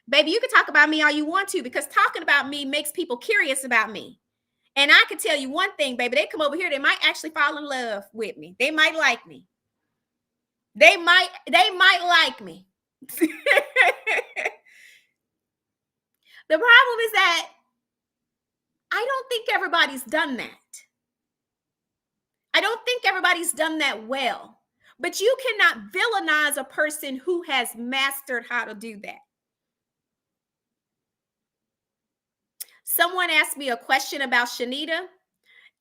Baby, you can talk about me all you want to because talking about me makes people curious about me. And I can tell you one thing, baby, they come over here, they might actually fall in love with me. They might like me. They might like me. The problem is that I don't think everybody's done that. I don't think everybody's done that well. But you cannot villainize a person who has mastered how to do that. Someone asked me a question about Shanita,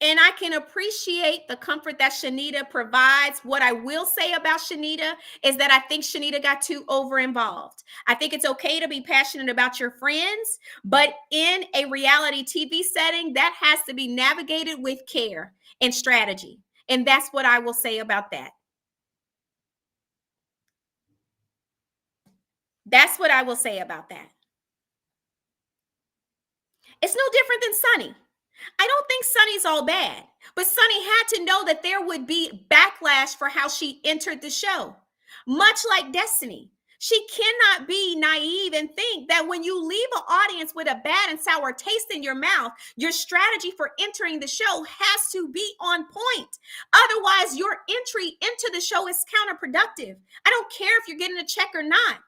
and I can appreciate the comfort that Shanita provides. What I will say about Shanita is that I think Shanita got too over-involved. I think it's okay to be passionate about your friends, but in a reality TV setting, that has to be navigated with care and strategy. And that's what I will say about that. That's what I will say about that. It's no different than Sunny. I don't think Sunny's all bad, but Sunny had to know that there would be backlash for how she entered the show. Much like Destiny, she cannot be naive and think that when you leave an audience with a bad and sour taste in your mouth, your strategy for entering the show has to be on point. Otherwise, your entry into the show is counterproductive. I don't care if you're getting a check or not.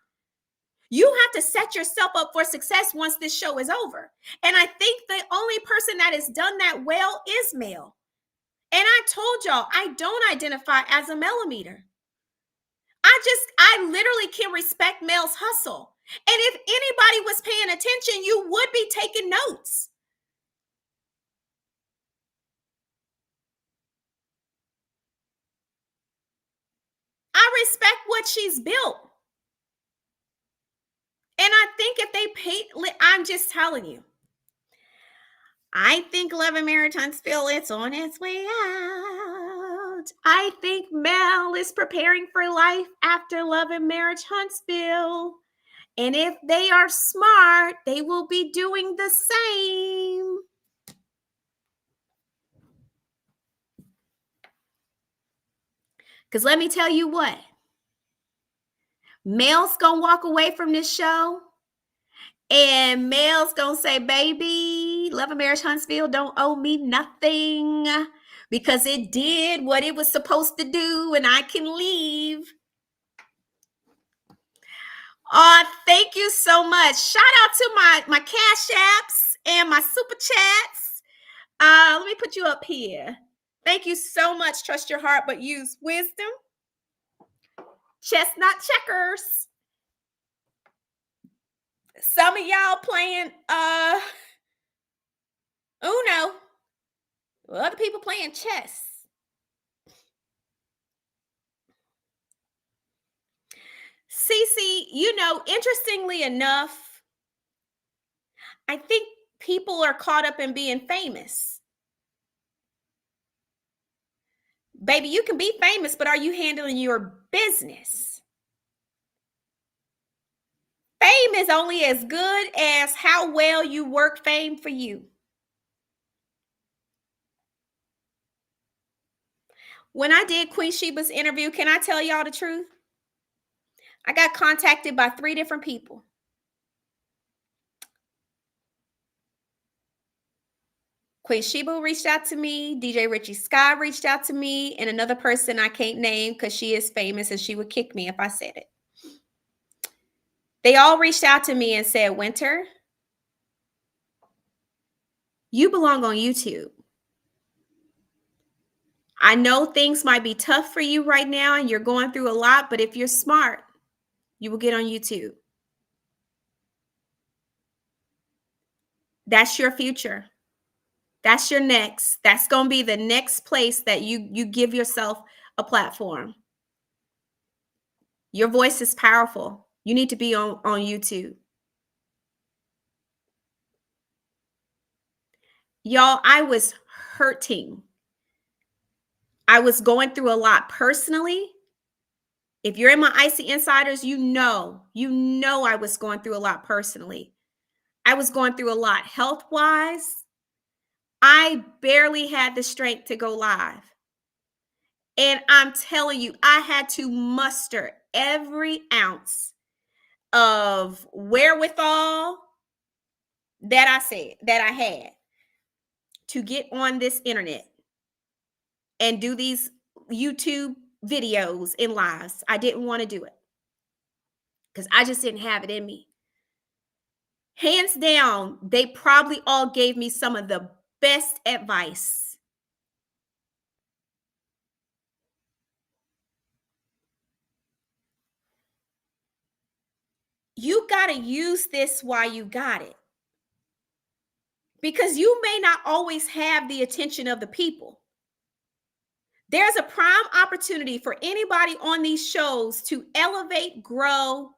You have to set yourself up for success once this show is over. And I think the only person that has done that well is Mel. And I told y'all, I don't identify as a millimeter. I literally can respect Mel's hustle. And if anybody was paying attention, you would be taking notes. I respect what she's built. And I think if they paid, I'm just telling you. I think Love and Marriage Huntsville, it's on its way out. I think Mel is preparing for life after Love and Marriage Huntsville. And if they are smart, they will be doing the same. Because let me tell you what, Mel's gonna walk away from this show and Mel's gonna say, baby, Love and Marriage Huntsville don't owe me nothing because it did what it was supposed to do and I can leave. Oh, thank you so much. Shout out to my Cash Apps and my Super Chats. Let me put you up here. Thank you so much. Trust your heart, but use wisdom. Chestnut checkers. Some of y'all playing Uno. Other people playing chess. Cece, interestingly enough, I think people are caught up in being famous. Baby, you can be famous, but are you handling your business? Fame is only as good as how well you work fame for you. When I did Queen Sheba's interview, can I tell y'all the truth? I got contacted by 3 different people. Queen Sheba reached out to me, DJ Richie Sky reached out to me, and another person I can't name because she is famous and she would kick me if I said it. They all reached out to me and said, Winter, you belong on YouTube. I know things might be tough for you right now and you're going through a lot, but if you're smart, you will get on YouTube. That's your future. That's your next. That's going to be the next place that you give yourself a platform. Your voice is powerful. You need to be on YouTube. Y'all, I was hurting. I was going through a lot personally. If you're in my Icy Insiders, you know I was going through a lot personally. I was going through a lot health-wise. I barely had the strength to go live. And I'm telling you, I had to muster every ounce of wherewithal that I had to get on this internet and do these YouTube videos and lives. I didn't want to do it because I just didn't have it in me. Hands down, they probably all gave me some of the best advice. You got to use this while you got it. Because you may not always have the attention of the people. There's a prime opportunity for anybody on these shows to elevate, grow,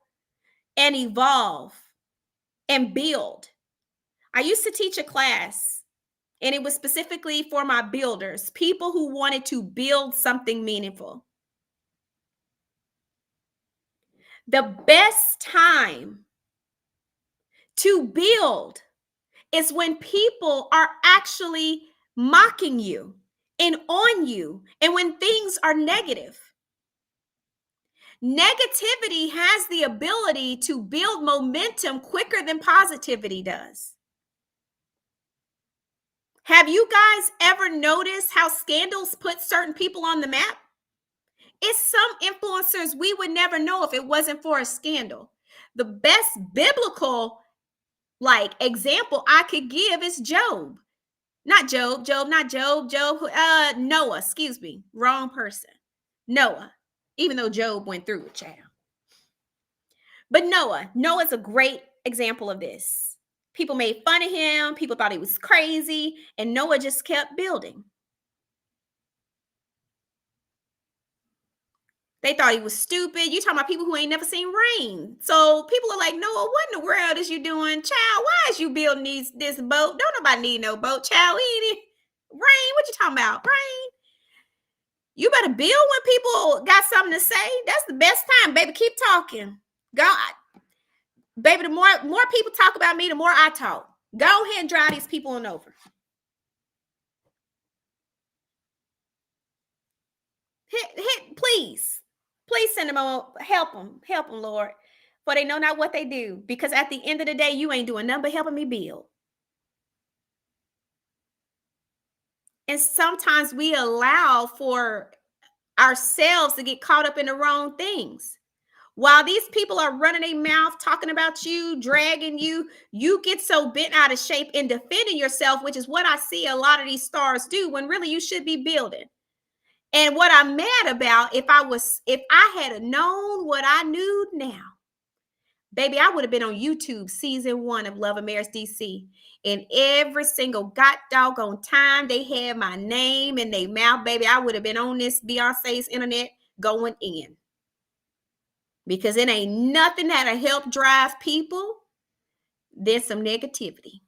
and evolve and build. I used to teach a class, and it was specifically for my builders, people who wanted to build something meaningful. The best time to build is when people are actually mocking you and on you, and when things are negative. Negativity has the ability to build momentum quicker than positivity does. Have you guys ever noticed how scandals put certain people on the map? It's some influencers we would never know if it wasn't for a scandal. The best biblical example I could give is Job. Noah, excuse me. Wrong person. Noah, even though Job went through it, child. But Noah's a great example of this. People made fun of him. People thought he was crazy. And Noah just kept building. They thought he was stupid. You talking about people who ain't never seen rain. So people are like, Noah, what in the world is you doing? Child, why is you building this boat? Don't nobody need no boat, child. Rain, what you talking about? Rain. You better build when people got something to say. That's the best time, baby. Keep talking. God, baby, the more people talk about me, the more I talk. Go ahead and drive these people on over. Please, please send them on. Help them, Lord, for they know not what they do. Because at the end of the day, you ain't doing nothing but helping me build. And sometimes we allow for ourselves to get caught up in the wrong things. While these people are running their mouth, talking about you, dragging you, you get so bent out of shape in defending yourself, which is what I see a lot of these stars do, when really you should be building. And what I'm mad about, if I had known what I knew now, baby, I would have been on YouTube season 1 of Love and Marriage DC. And every single god doggone time they had my name in their mouth, baby, I would have been on this Beyonce's internet going in. Because it ain't nothing that'll help drive people. There's some negativity.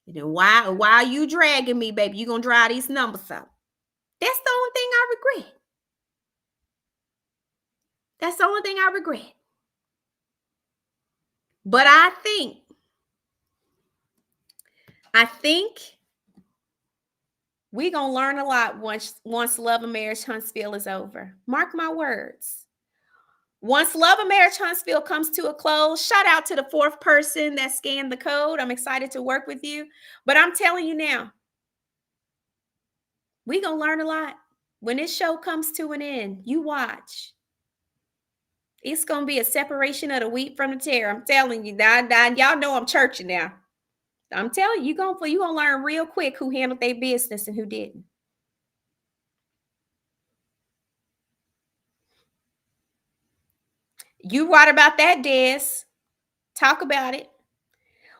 And then why are you dragging me, baby? You gonna drive these numbers up. That's the only thing I regret. That's the only thing I regret. But I think we're going to learn a lot once Love and Marriage Huntsville is over. Mark my words. Once Love and Marriage Huntsville comes to a close, shout out to the 4th person that scanned the code. I'm excited to work with you. But I'm telling you now, we're going to learn a lot. When this show comes to an end, you watch. It's going to be a separation of the wheat from the tare. I'm telling you. Y'all know I'm churching now. I'm telling you, you're going to learn real quick who handled their business and who didn't. You right about that, Des. Talk about it.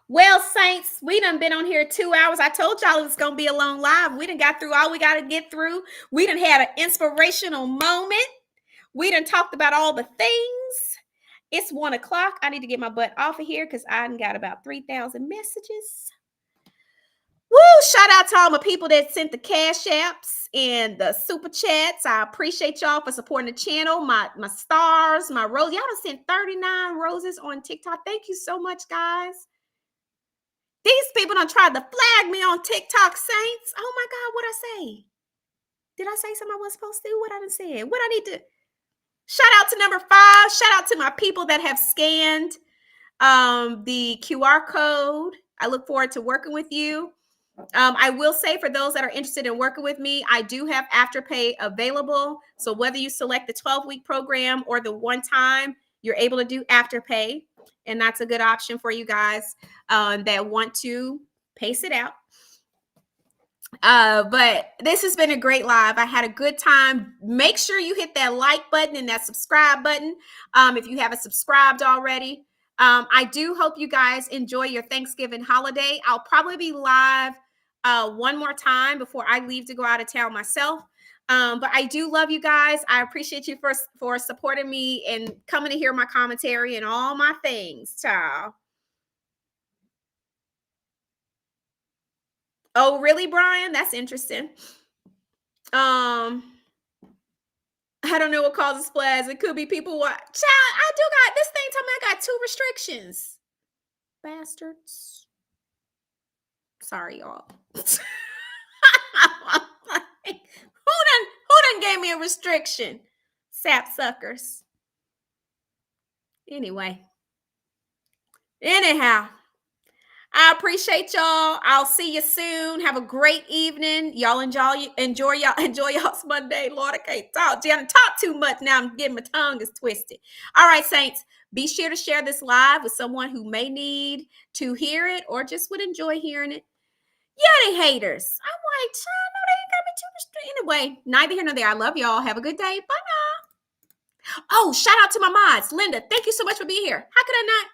Well, Saints, we done been on here 2 hours. I told y'all it was going to be a long live. We done got through all we got to get through. We done had an inspirational moment. We done talked about all the things. It's 1 o'clock. I need to get my butt off of here because I done got about 3,000 messages. Woo! Shout out to all my people that sent the cash apps and the super chats. I appreciate y'all for supporting the channel. My stars, my roses. Y'all done sent 39 roses on TikTok. Thank you so much, guys. These people done tried to flag me on TikTok, Saints. Oh my God, what'd I say? Did I say something I wasn't supposed to do? What I done said? What I need to... Shout out to number 5. Shout out to my people that have scanned the QR code. I look forward to working with you. I will say, for those that are interested in working with me, I do have Afterpay available. So whether you select the 12-week program or the one time, you're able to do Afterpay. And that's a good option for you guys that want to pace it out. But this has been a great live. I had a good time. Make sure you hit that like button and that subscribe button if you haven't subscribed already. I do hope you guys enjoy your Thanksgiving holiday. I'll probably be live one more time before I leave to go out of town myself. But I do love you guys. I appreciate you for supporting me and coming to hear my commentary and all my things, child. Oh, really, Brian? That's interesting. I don't know what causes splash. It could be people what. Child, I do got this thing telling me I got 2 restrictions. Bastards. Sorry, y'all. Who done gave me a restriction? Sap suckers. Anyhow, I appreciate y'all. I'll see you soon. Have a great evening. Y'all enjoy y'all's Monday. Lord, I can't talk. I don't talk too much now. I'm getting my tongue is twisted. All right, Saints, be sure to share this live with someone who may need to hear it or just would enjoy hearing it. Yeah, they haters. I'm like, child, no, they ain't got me too restricted. Anyway, neither here nor there. I love y'all. Have a good day. Bye now. Oh, shout out to my mods. Linda, thank you so much for being here. How could I not?